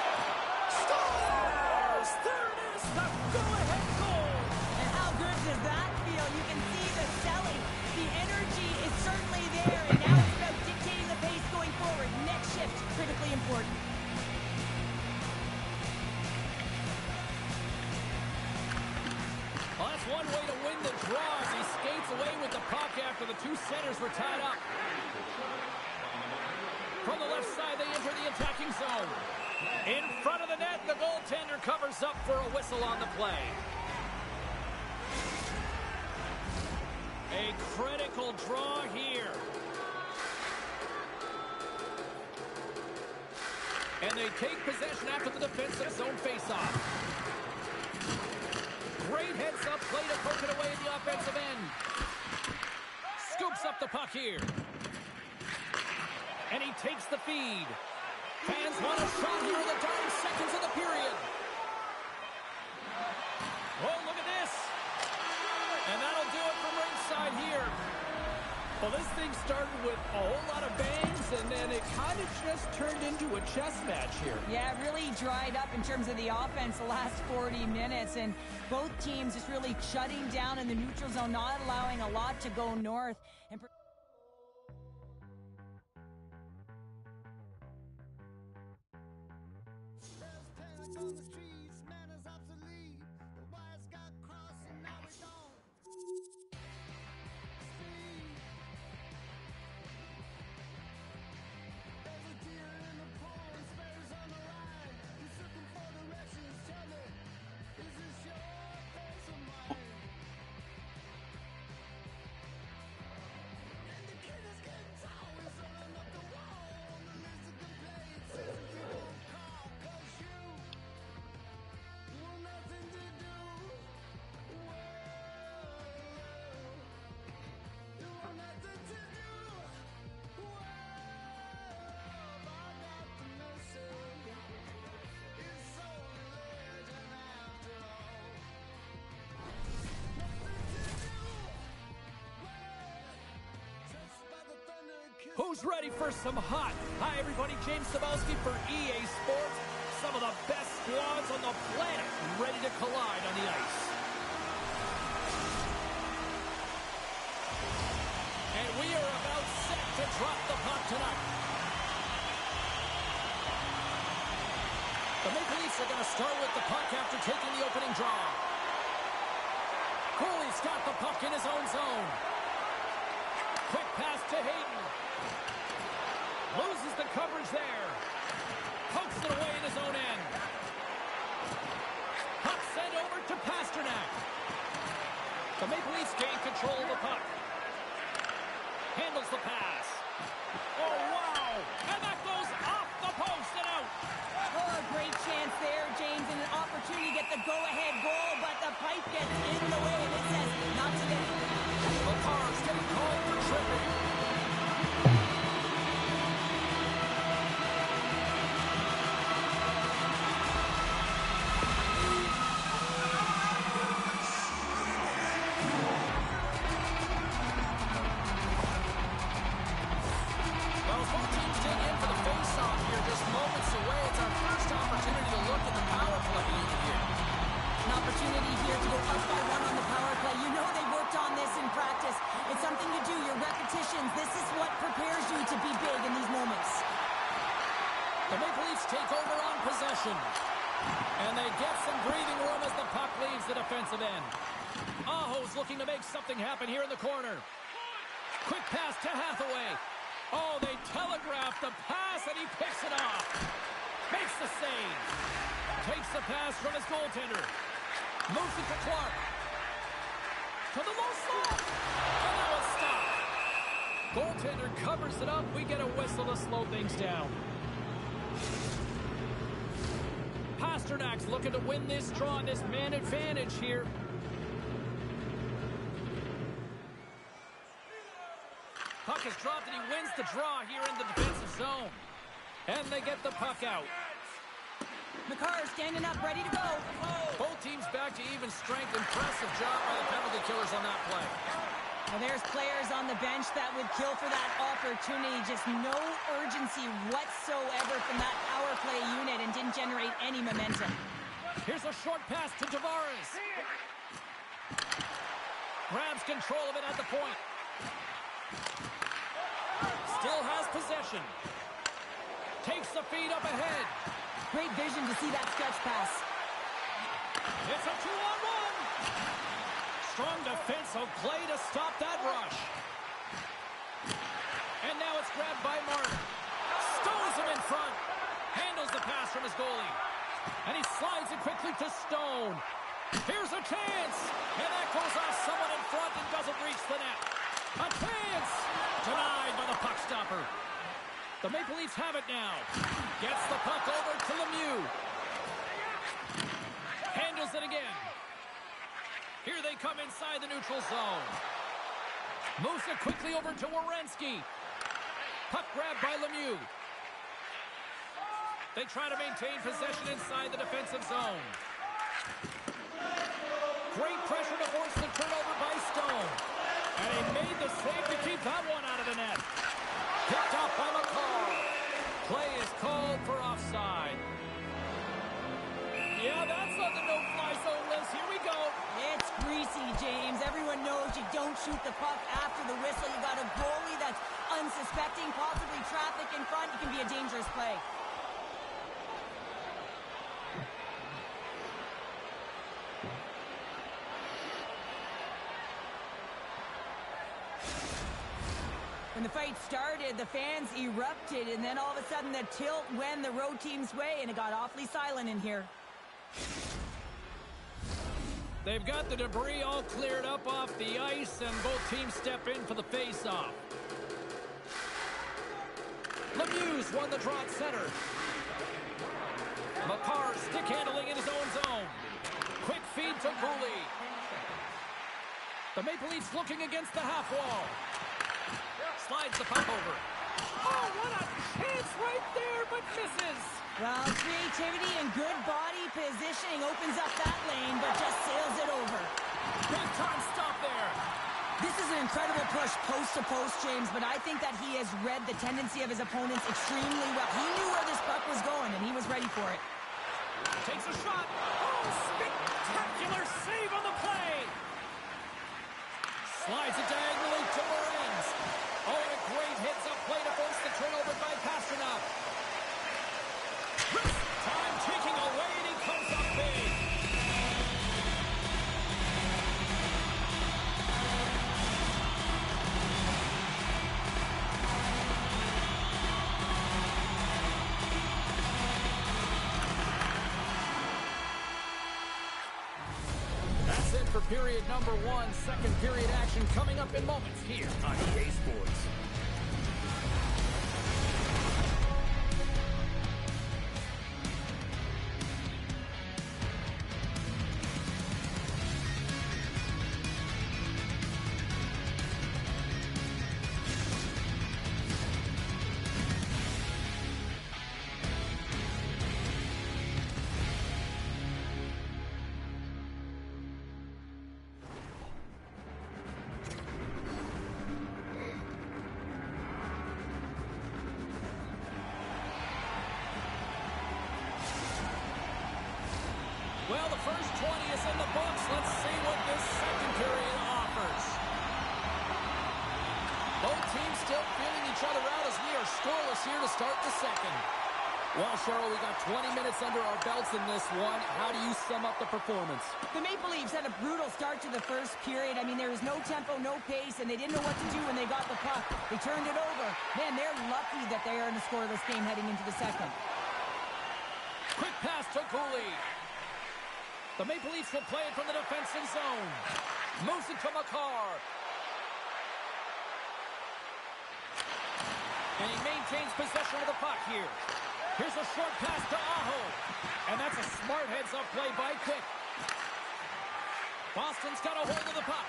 Stolarz. There it is. The go-ahead goal. And how good does that feel? You can see the selling. The energy is certainly there, and now it's about dictating the pace going forward. Next shift, critically important. Well, that's one way to win the draw as he skates away with the puck after the two centers were tied up. From the left side, they enter the attacking zone. In front of the net, the goaltender covers up for a whistle on the play. A critical draw here. And they take possession after the defensive zone faceoff. Great heads-up play to poke it away at the offensive end. Scoops up the puck here. And he takes the feed. Fans want a shot here in the dying seconds of the period. Oh, look at this. And that'll do it from ringside here. Well, this thing started with a whole lot of bangs, and then it kind of just turned into a chess match here. Yeah, it really dried up in terms of the offense the last 40 minutes, and both teams just really shutting down in the neutral zone, not allowing a lot to go north. And on the streets, manners obsolete. The wires got crossed and now we don't see. There's a deer in the pond, spares on the line. He's looking for directions. Tell me, is this your place or mine? And the kid is getting tall. He's running up the wall. On the list of complaints, says if you don't call, 'cause you Who's ready for some hot? Hi, everybody. James Cebulski for EA Sports. Some of the best squads on the planet ready to collide on the ice. And we are about set to drop the puck tonight. The Maple Leafs are going to start with the puck after taking the opening draw. Cooley's got the puck in his own zone. Quick pass to Hayden. Loses the coverage there. Pokes it away in his own end. Puck sent over to Pasternak. The Maple Leafs gain control of the puck. Handles the pass. Oh, wow! And that goes off the post and out. Oh, a great chance there, James, and an opportunity to get the go-ahead goal, but the pipe gets in the way, and it says not today. The Car's getting called for tripping. Well, both teams dig in for the face-off here, just moments away. It's our first opportunity to look at the power play unit here. An opportunity here to go up by one on the power play. You know they worked on this in practice. It's something you do, your repetitions. This is what prepares you to be big in these moments. The Maple Leafs take over on possession. And they get some breathing room as the puck leaves the defensive end. Aho's looking to make something happen here in the corner. Quick pass to Hathaway. Oh, they telegraph the pass, and he picks it off. Makes the save. Takes the pass from his goaltender. Moves it to Clark. To the low slot. And that was stopped. Goaltender covers it up. We get a whistle to slow things down. Pasternak's looking to win this draw on this man advantage here. Puck is dropped and he wins the draw here in the defensive zone. And they get the puck out. McCarr standing up, ready to go. Both teams back to even strength. Impressive job by the penalty killers on that play. Well, there's players on the bench that would kill for that opportunity. Just no urgency whatsoever from that power play unit and didn't generate any momentum. Here's a short pass to Tavares. Grabs control of it at the point. Still has possession. Takes the feed up ahead. Great vision to see that stretch pass. It's a 2-on-1. Strong defensive play to stop that rush. And now it's grabbed by Martin. Stones him in front. Handles the pass from his goalie. And he slides it quickly to Stone. Here's a chance. And that goes off someone in front and doesn't reach the net. A chance. Denied by the puck stopper. The Maple Leafs have it now. Gets the puck over to Lemieux. Handles it again. Here they come inside the neutral zone. Moves it quickly over to Werenski. Puck grabbed by Lemieux. They try to maintain possession inside the defensive zone. Great pressure to force the turnover by Stone. And he made the save to keep that one out of the net. Picked off by McCall. Play is called for offside. Yeah, that's on the no-fly zone list. Here we go. It's greasy, James. Everyone knows you don't shoot the puck after the whistle. You got a goalie that's unsuspecting, possibly traffic in front. It can be a dangerous play. When the fight started, the fans erupted, and then all of a sudden the tilt went the road team's way, and it got awfully silent in here. They've got the debris all cleared up off the ice, and both teams step in for the face-off. Lemieux won the draw at center. McCarr stick handling in his own zone. Quick feed to Cooley. The Maple Leafs looking against the half wall. Slides the puck over. Oh, what a chance right there, but misses. Well, creativity and good body positioning opens up that lane, but just sails it over. Big time stop there. This is an incredible push post to post, James, but I think that he has read the tendency of his opponents extremely well. He knew where this puck was going, and he was ready for it. Takes a shot. Oh, spectacular save on the play. Slides it diagonally to Lorenz. Oh, and a great heads-up play to force the turnover by Pastrnak. Time ticking away, and he comes up big. That's it for period number 1. Second period action coming up in moments here on EA Sports. Well, the first 20 is in the books. Let's see what this second period offers. Both teams still feeling each other out as we are scoreless here to start the second. Well, Cheryl, we got 20 minutes under our belts in this one. How do you sum up the performance? The Maple Leafs had a brutal start to the first period. I mean, there was no tempo, no pace, and they didn't know what to do when they got the puck. They turned it over. Man, they're lucky that they are in a scoreless game heading into the second. Quick pass to Cooley. The Maple Leafs will play it from the defensive zone. Moves it to Makar. And he maintains possession of the puck here. Here's a short pass to Aho. And that's a smart heads-up play by Quick. Boston's got a hold of the puck.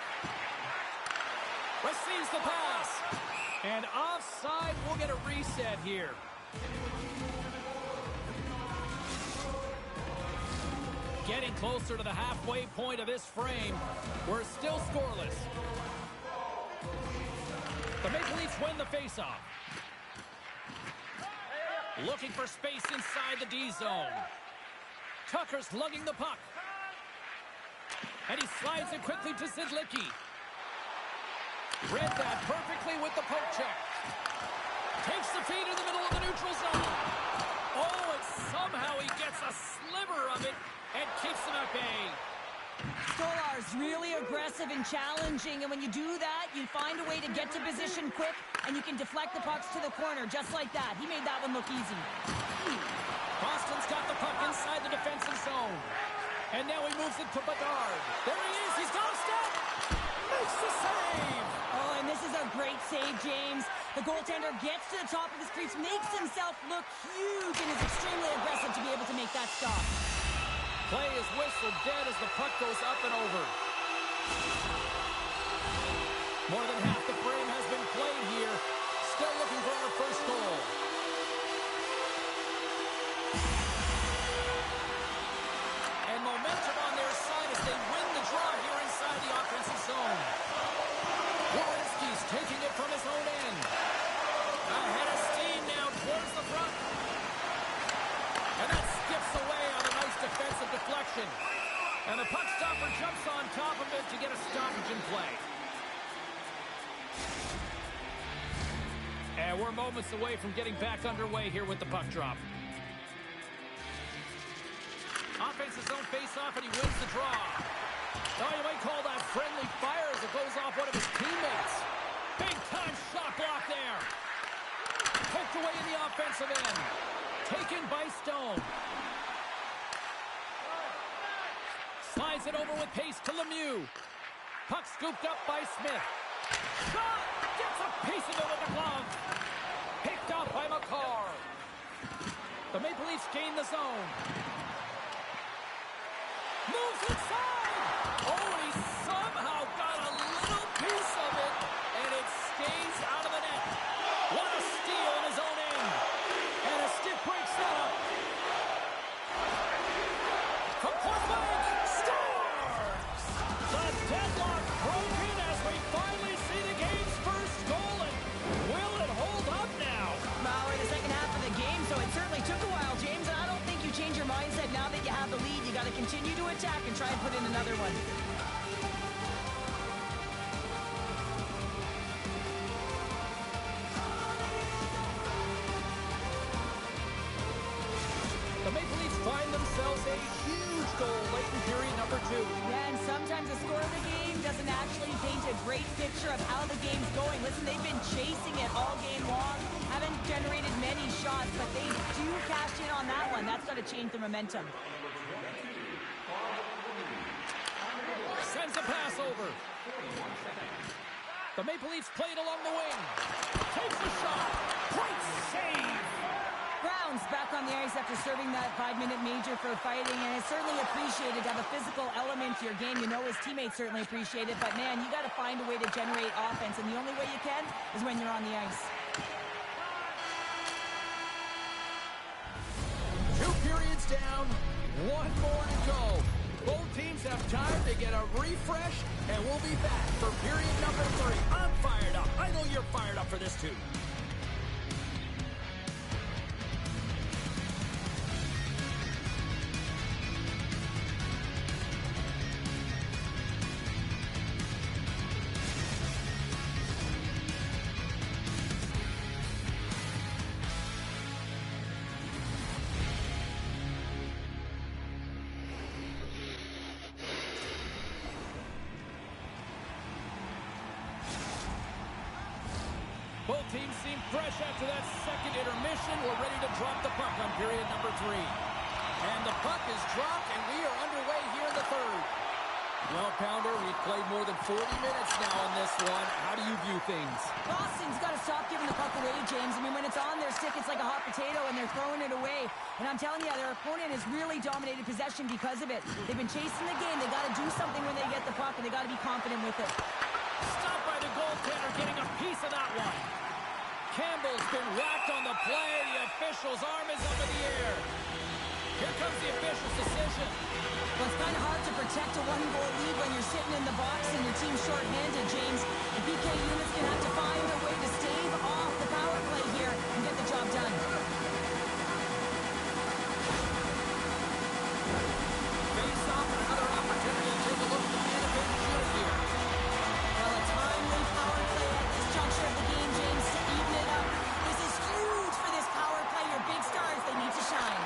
Receives the pass. And offside, we'll get a reset here. Getting closer to the halfway point of this frame. We're still scoreless. The Maple Leafs win the faceoff. Looking for space inside the D zone. Tucker's lugging the puck. And he slides it quickly to Zidlicki. Read that perfectly with the poke check. Takes the feed in the middle of the neutral zone. Oh, and somehow he gets a sliver of it and keeps them at bay. Stolar's really aggressive and challenging, and when you do that, you find a way to get to position quick, and you can deflect the pucks to the corner, just like that. He made that one look easy. Boston's got the puck inside the defensive zone. And now he moves it to Bedard. There he is, he's got a step! Makes the save! Oh, and this is a great save, James. The goaltender gets to the top of his crease, makes himself look huge, and is extremely aggressive to be able to make that stop. Play is whistled dead as the puck goes up and over. More than half the frame has been played here. Still looking for our first goal. And momentum on their side as they win the draw here inside the offensive zone. Werenski's taking it from his own end. Ahead of steam now towards the front. And that skips away on a nice defensive deflection. And the puck stopper jumps on top of it to get a stoppage in play. And we're moments away from getting back underway here with the puck drop. Offensive zone face-off, and he wins the draw. Now you might call that friendly fire as it goes off one of his teammates. Big-time shot block there. Poked away in the offensive end. Taken by Stone. Slides it over with pace to Lemieux. Puck scooped up by Smith. Shot! Gets a piece of it with the glove. Picked up by Makar. The Maple Leafs gain the zone. Moves inside! Oh, he somehow got a little piece of it, and it stays out of the net. What a steal in his own end. And a stiff break setup. From point blank, scores! The deadlock broken as we finally see the goal late in period number 2. Yeah, and sometimes the score of the game doesn't actually paint a great picture of how the game's going. Listen, they've been chasing it all game long, haven't generated many shots, but they do cash in on that one. That's got to change the momentum. Sends the pass over. The Maple Leafs play it along the wing. Takes the shot. Great save. Brown's back on the ice after serving that 5-minute major for fighting, and it's certainly appreciated to have a physical element to your game. You know his teammates certainly appreciate it, but man, you got to find a way to generate offense, and the only way you can is when you're on the ice. 2 periods down, 1 more to go. Both teams have time to get a refresh, and we'll be back for period number 3. I'm fired up. I know you're fired up for this too. Both teams seem fresh after that second intermission. We're ready to drop the puck on period number 3. And the puck is dropped, and we are underway here in the 3rd. Well, Pounder, we've played more than 40 minutes now in this one. How do you view things? Boston's got to stop giving the puck away, James. I mean, when it's on their stick, it's like a hot potato, and they're throwing it away. And I'm telling you, their opponent has really dominated possession because of it. They've been chasing the game. They got to do something when they get the puck, and they got to be confident with it. Stopped by the goaltender, getting a piece of that one. Campbell's been whacked on the play. The official's arm is up in the air. Here comes the official's decision. Well, it's kind of hard to protect a 1-goal lead when you're sitting in the box and your team's shorthanded, James. The PK unit's going to have to find a way to stave off the power play here and get the job done. Face off, another opportunity to take a look at the innovative unit here. Well, a timely power play at this juncture of the game, James, to even it up. This is huge for this power play. Your big stars, they need to shine.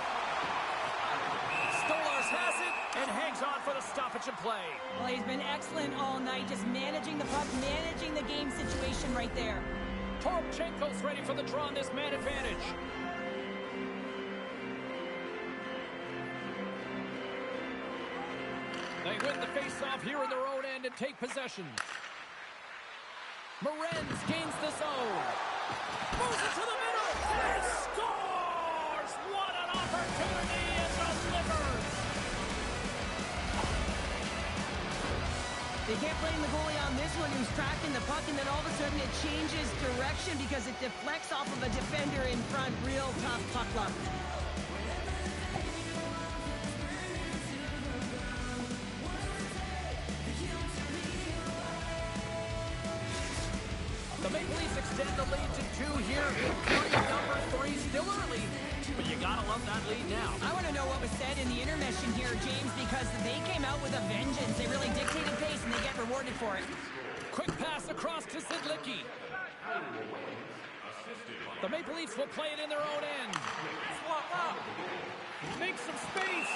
Stolarz has it and hangs on for the stoppage and play. Well, he's been excellent all night, just managing the puck, managing the game situation right there. Toropchenko's ready for the draw on this man advantage. They win the face-off here in their own end and take possession. Morenz gains the zone. Moves it to the middle. And scores! What an opportunity and delivers! They can't blame the goalie on this one who's tracking the puck, and then all of a sudden it changes direction because it deflects off of a defender in front. Real tough puck luck. The Maple Leafs extend the lead to 2 here in period number 3. Still early, but you gotta love that lead now. I want to know what was said in the intermission here, James, because they came out with a vengeance. They really dictated pace, and they get rewarded for it. Quick pass across to Sidlicki. The Maple Leafs will play it in their own end. Swap up. Make some space.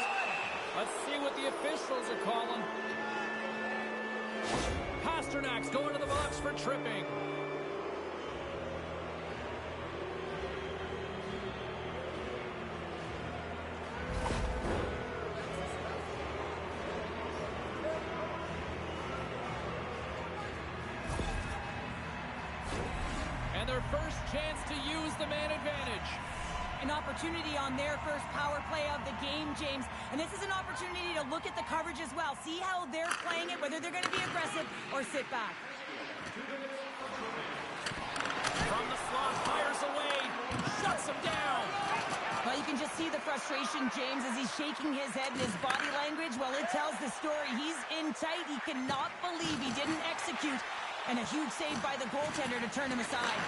Let's see what the officials are calling. Pasternak's going to the box for tripping. And their first chance to use the man advantage. An opportunity on their first power play of the game, James. And this is an opportunity to look at the coverage as well. See how they're playing it, whether they're going to be aggressive or sit back. From the slot, fires away, shuts him down. Well, you can just see the frustration, James, as he's shaking his head, and his body language, well, it tells the story. He's in tight. He cannot believe he didn't execute. And a huge save by the goaltender to turn him aside.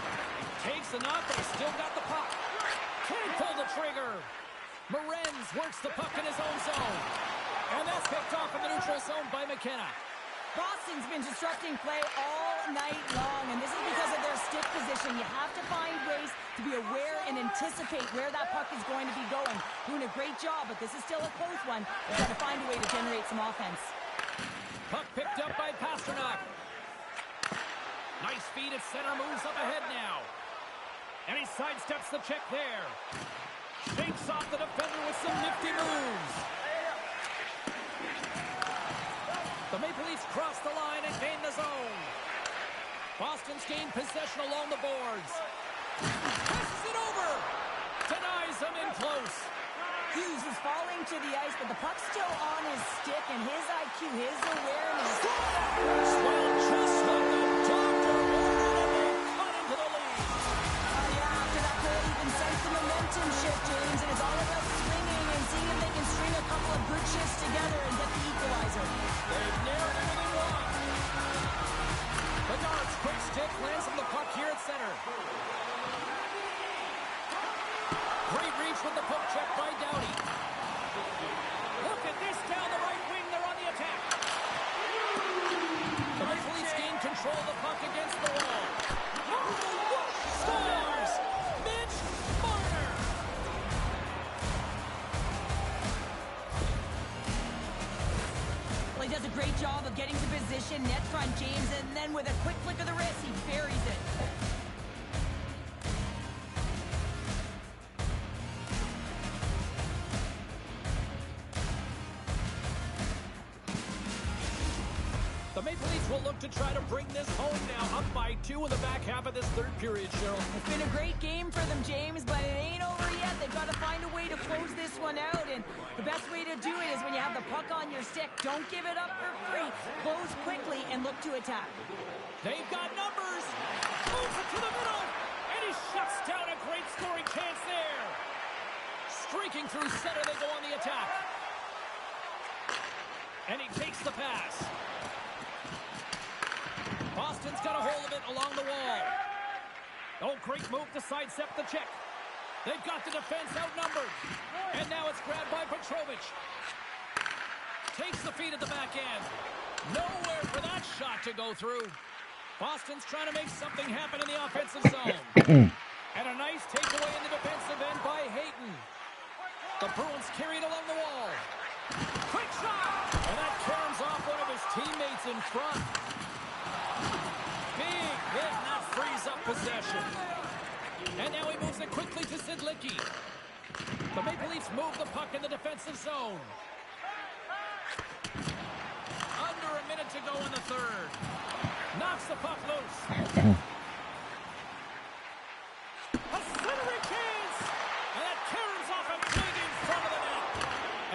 Takes the knock, but he's still got the puck. Can't pull the trigger. Morenz works the puck in his own zone. And that's picked off in the neutral zone by McKenna. Boston's been disrupting play all night long, and this is because of their stick position. You have to find ways to be aware and anticipate where that puck is going to be going. Doing a great job, but this is still a close one. They've got to find a way to generate some offense. Puck picked up by Pasternak. Nice feed at center, moves up ahead now. And he sidesteps the check there. Shakes off the defender with some nifty moves. The Maple Leafs cross the line and gain the zone. Boston's gained possession along the boards. Passes it over. Denies him in close. Hughes is falling to the ice, but the puck's still on his stick, and his IQ, his awareness. Well, just like the doctor ordered, and they cut into the lead. Yeah, after that goal, you can sense the momentum shift, James, and it's all about swinging and seeing if they can string a couple of good shifts together and get the equalizer. They've nailed everything won. Bedard's quick stick lands on the puck here at center. Great reach with the poke check by Doughty. Look at this down the right wing. They're on the attack. The Maple Leafs gain control of the puck against the wall. Scores! Mitch Marner! Well, he does a great job of getting to position, net front, James, and then with a quick flick of the wrist, he buries it. The Maple Leafs will look to try to bring this home now, up by 2 in the back half of this third period, Cheryl. It's been a great game for them, James, but it ain't over yet. They've got to find a way to close this one out, and the best way to do it is when you have the puck on your stick. Don't give it up for free. Close quickly and look to attack. They've got numbers. Moves it to the middle, and he shuts down a great scoring chance there. Streaking through center, they go on the attack. And he takes the pass. Boston's got a hold of it along the wall. Oh, great move to sidestep the check. They've got the defense outnumbered. And now it's grabbed by Petrovich. Takes the feed at the back end. Nowhere for that shot to go through. Boston's trying to make something happen in the offensive zone. And a nice takeaway in the defensive end by Hayton. The Bruins carry it along the wall. Quick shot! And that caroms off one of his teammates in front. Big hit, and that frees up possession. And now he moves it quickly to Sidlicki. The Maple Leafs move the puck in the defensive zone. Under a minute to go in the third. Knocks the puck loose. A centering chance! And that caroms off a big in front of the net.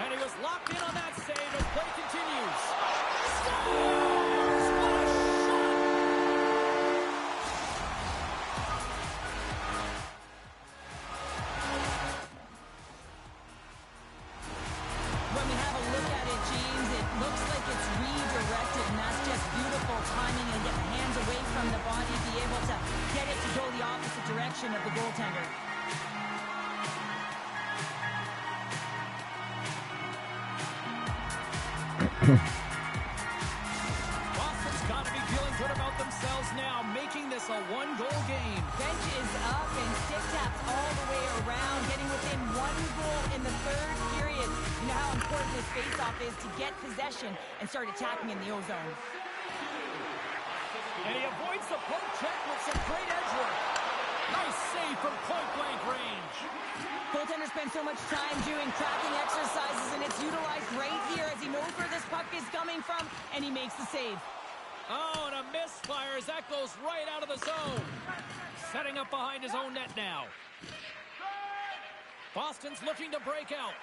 And he was locked in on that save as play continues. Scores! What a shot! When we have a look at it, James, it looks like it's redirected, and that's just beautiful timing and get the hands away from the body, be able to get it to go the opposite direction of the goaltender. Boston's got to be feeling good about themselves now, making this a one-goal game. Bench is up and stick taps all the way around, getting within 1 goal in the third period. You know how important this face-off is to get possession and start attacking in the O-zone. And he avoids the poke check with some great edge work. Nice save from point-blank range. Goaltender spends so much time doing tracking exercises, and it's utilized right here as he knows where this puck is coming from, and he makes the save. Oh, and a misfire as that goes right out of the zone. Setting up behind his own net now. Boston's looking to break out.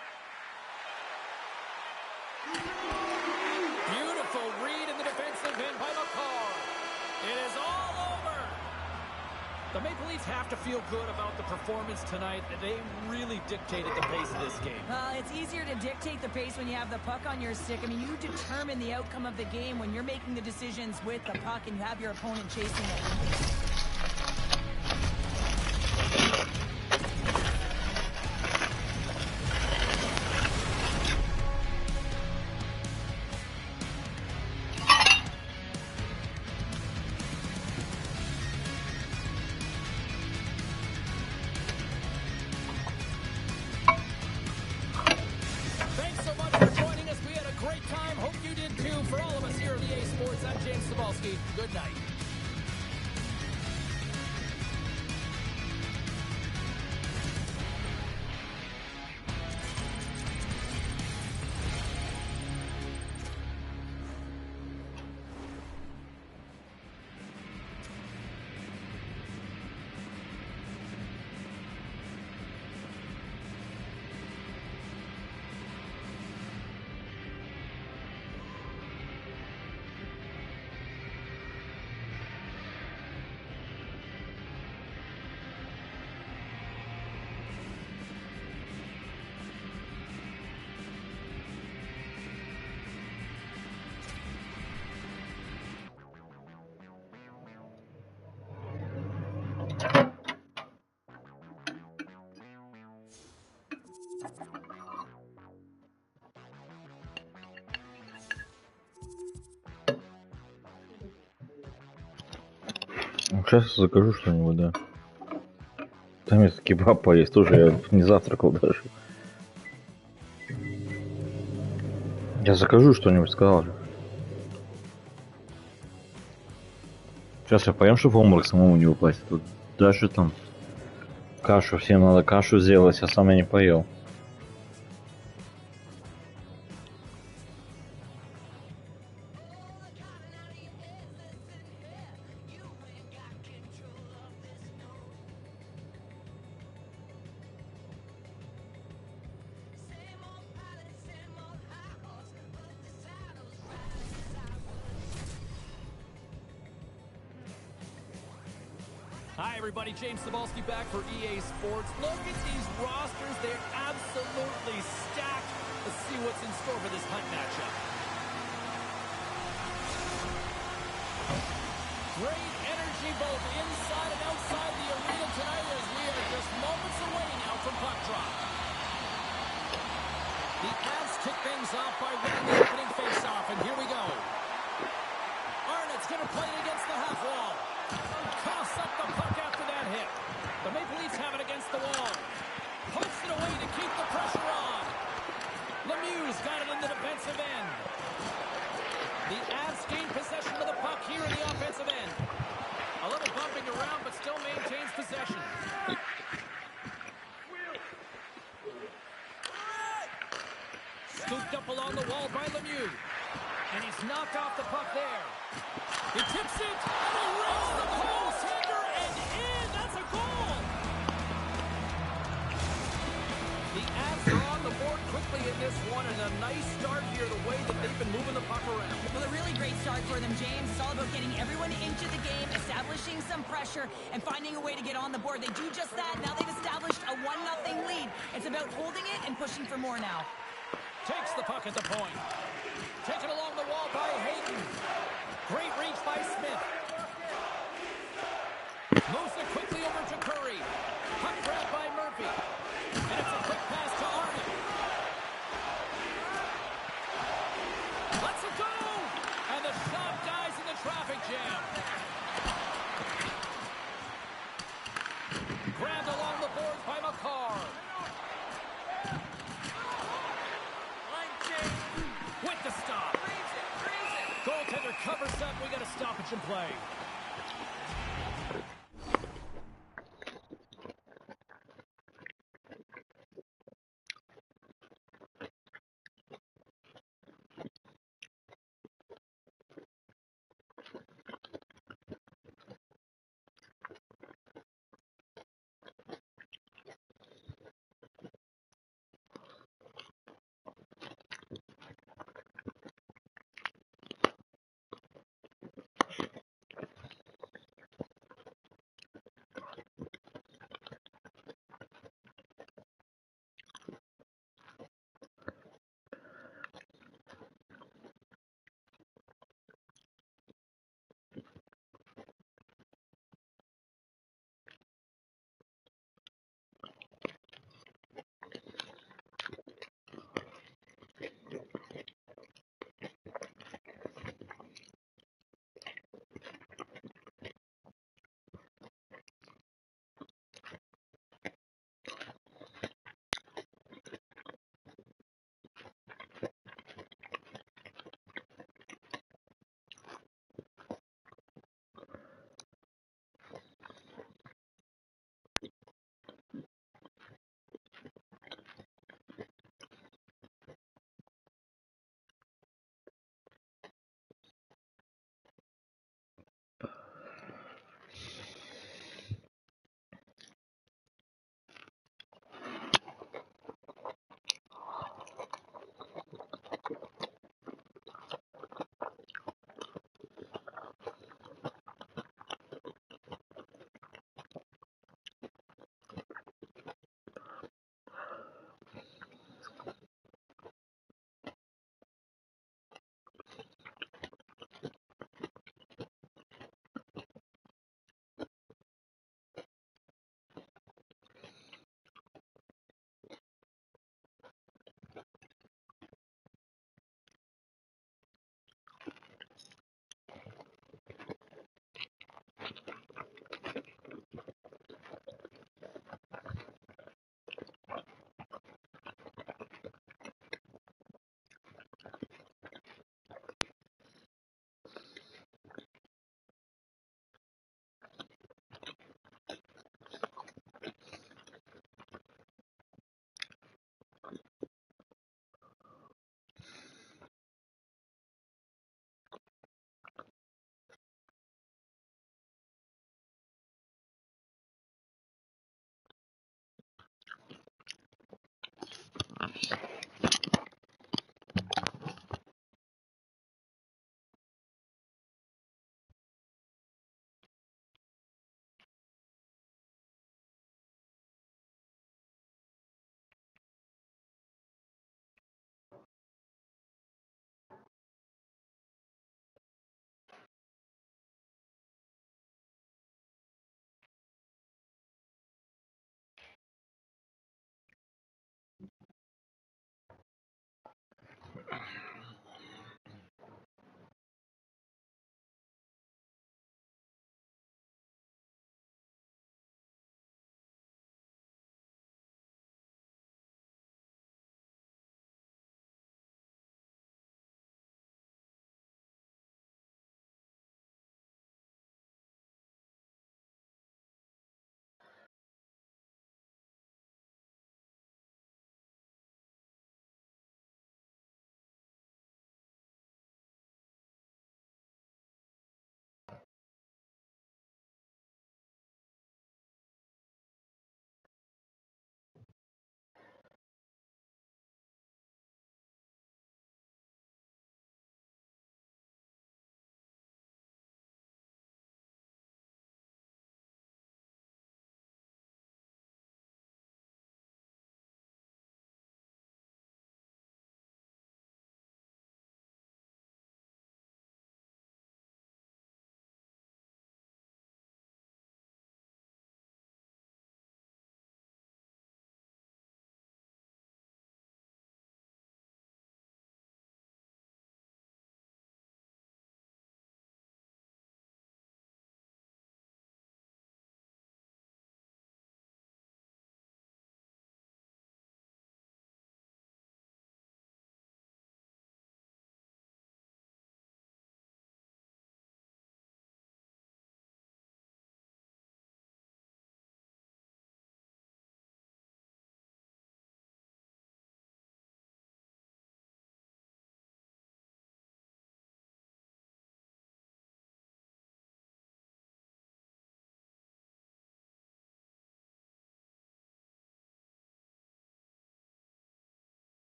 Beautiful read in the defensive end by McCall. It is all over. The Maple Leafs have to feel good about the performance tonight. They really dictated the pace of this game. Well, it's easier to dictate the pace when you have the puck on your stick. I mean, you determine the outcome of the game when you're making the decisions with the puck and you have your opponent chasing it. Сейчас закажу что-нибудь, да. Там есть кебаб поесть тоже, я не завтракал даже. Я закажу что-нибудь, сказал же. Сейчас я поем, чтобы в обморок самому не упасть. Тут даже там кашу, всем надо кашу сделать, а сам я не поел. Hi, everybody. James Cebulski back for EA Sports. Look at these rosters. They're absolutely stacked. Let's see what's in store for this hunt matchup. Great energy both inside and outside the arena tonight as we are just moments away now from puck drop. The Avs kick things off by winning the opening faceoff, and here we go. Arnott's going to play it against the half wall. Toss up the puck after that hit. The Maple Leafs have it against the wall. Pokes it away to keep the pressure on. Lemieux's got it in the defensive end. The Avs gain possession of the puck here in the offensive end. A little bumping around, but still maintains possession. Scooped up along the wall by Lemieux. And he's knocked off the puck there. He tips it, and he rings the post, hander, and in! That's a goal! The Avs are on the board quickly in this one, and a nice start here, the way that they've been moving the puck around. Well, a really great start for them, James. It's all about getting everyone into the game, establishing some pressure, and finding a way to get on the board. They do just that. Now they've established a 1-0 lead. It's about holding it and pushing for more now. Takes the puck at the point. Taken along the wall by Hayden. Great reach by Smith. Moves it quickly over to Curry. Puck grab by Murphy. And it's a quick pass to Arnold. Let's it go! And the shot dies in the traffic jam. Grabbed along the boards by McCarr. With the stop. Goaltender covers up. We got a stoppage in play.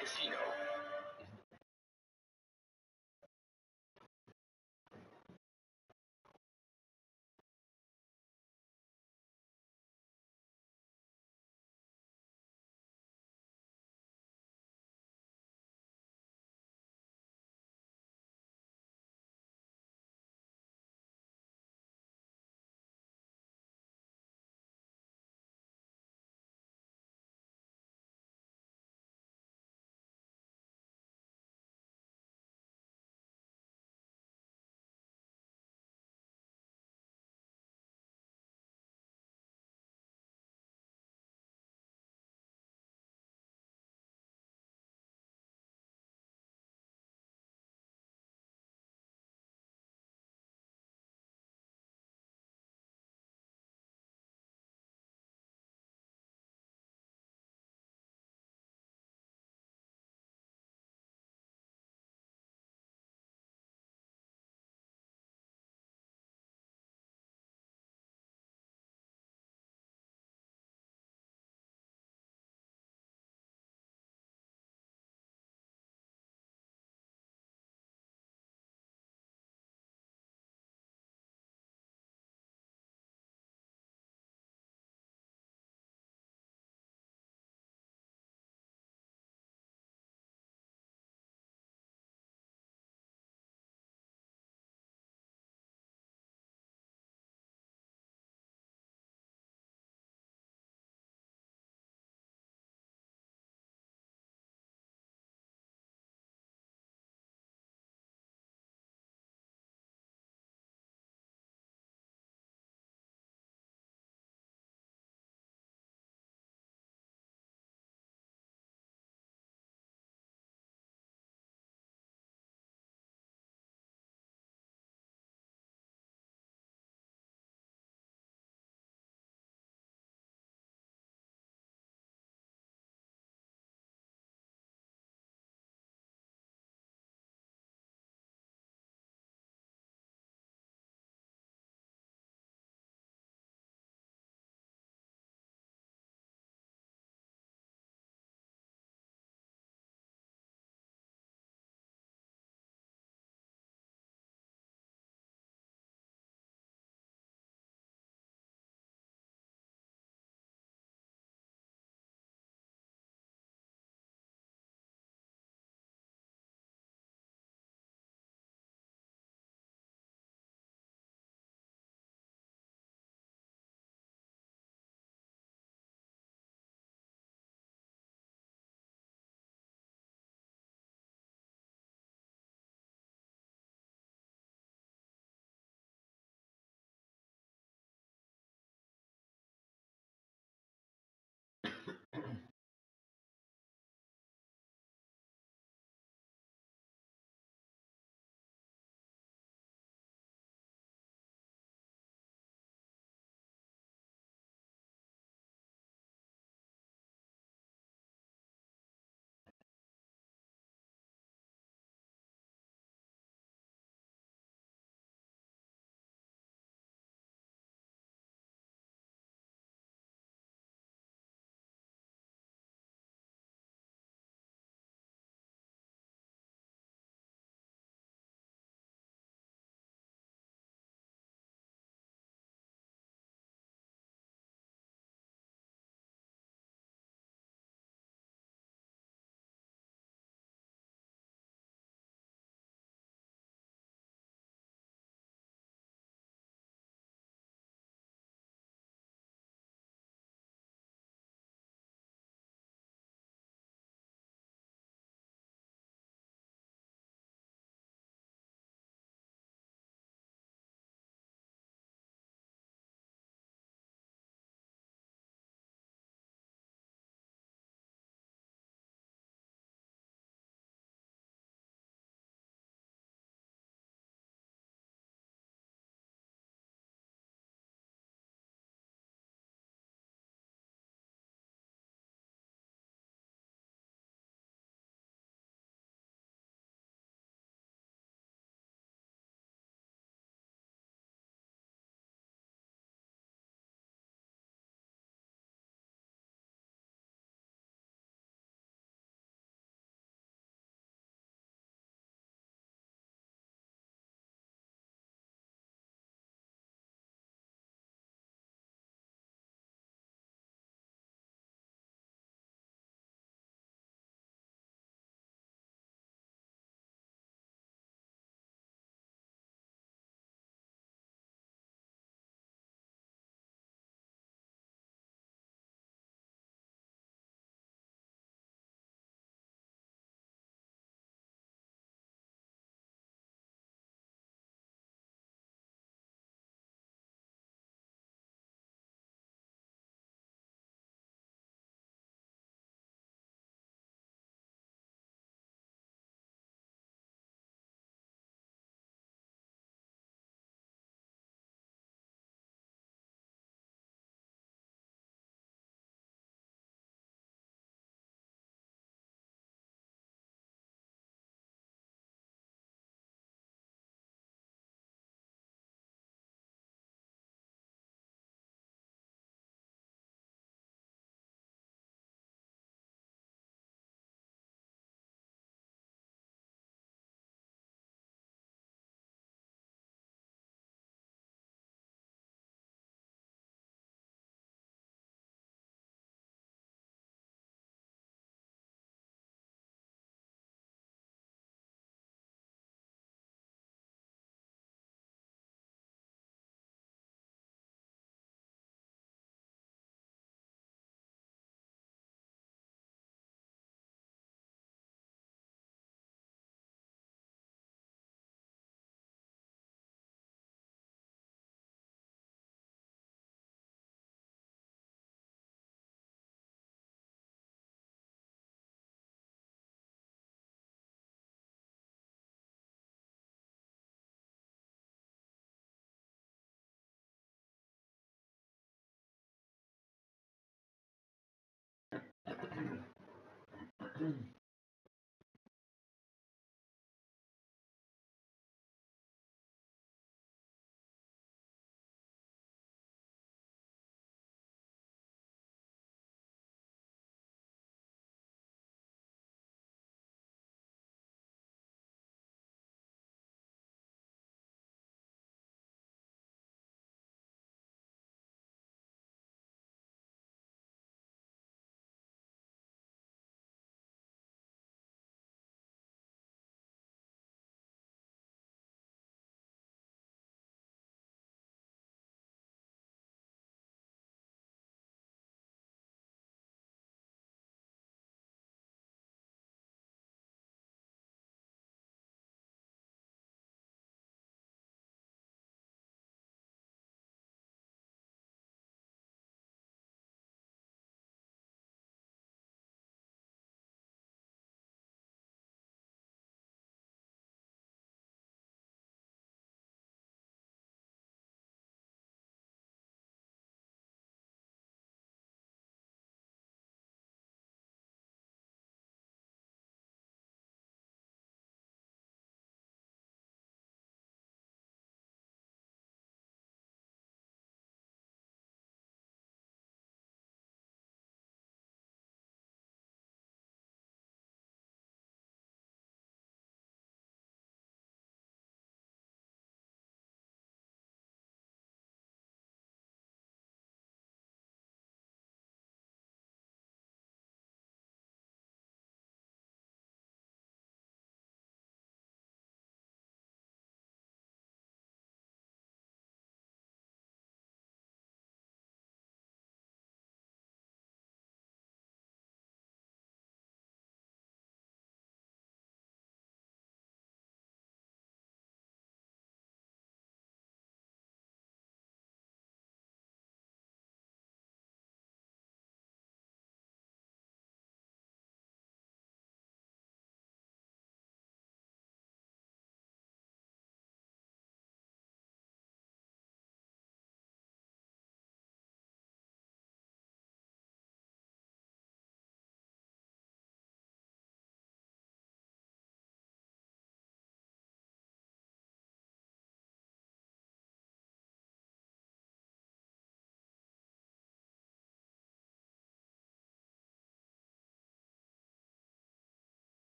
Casino.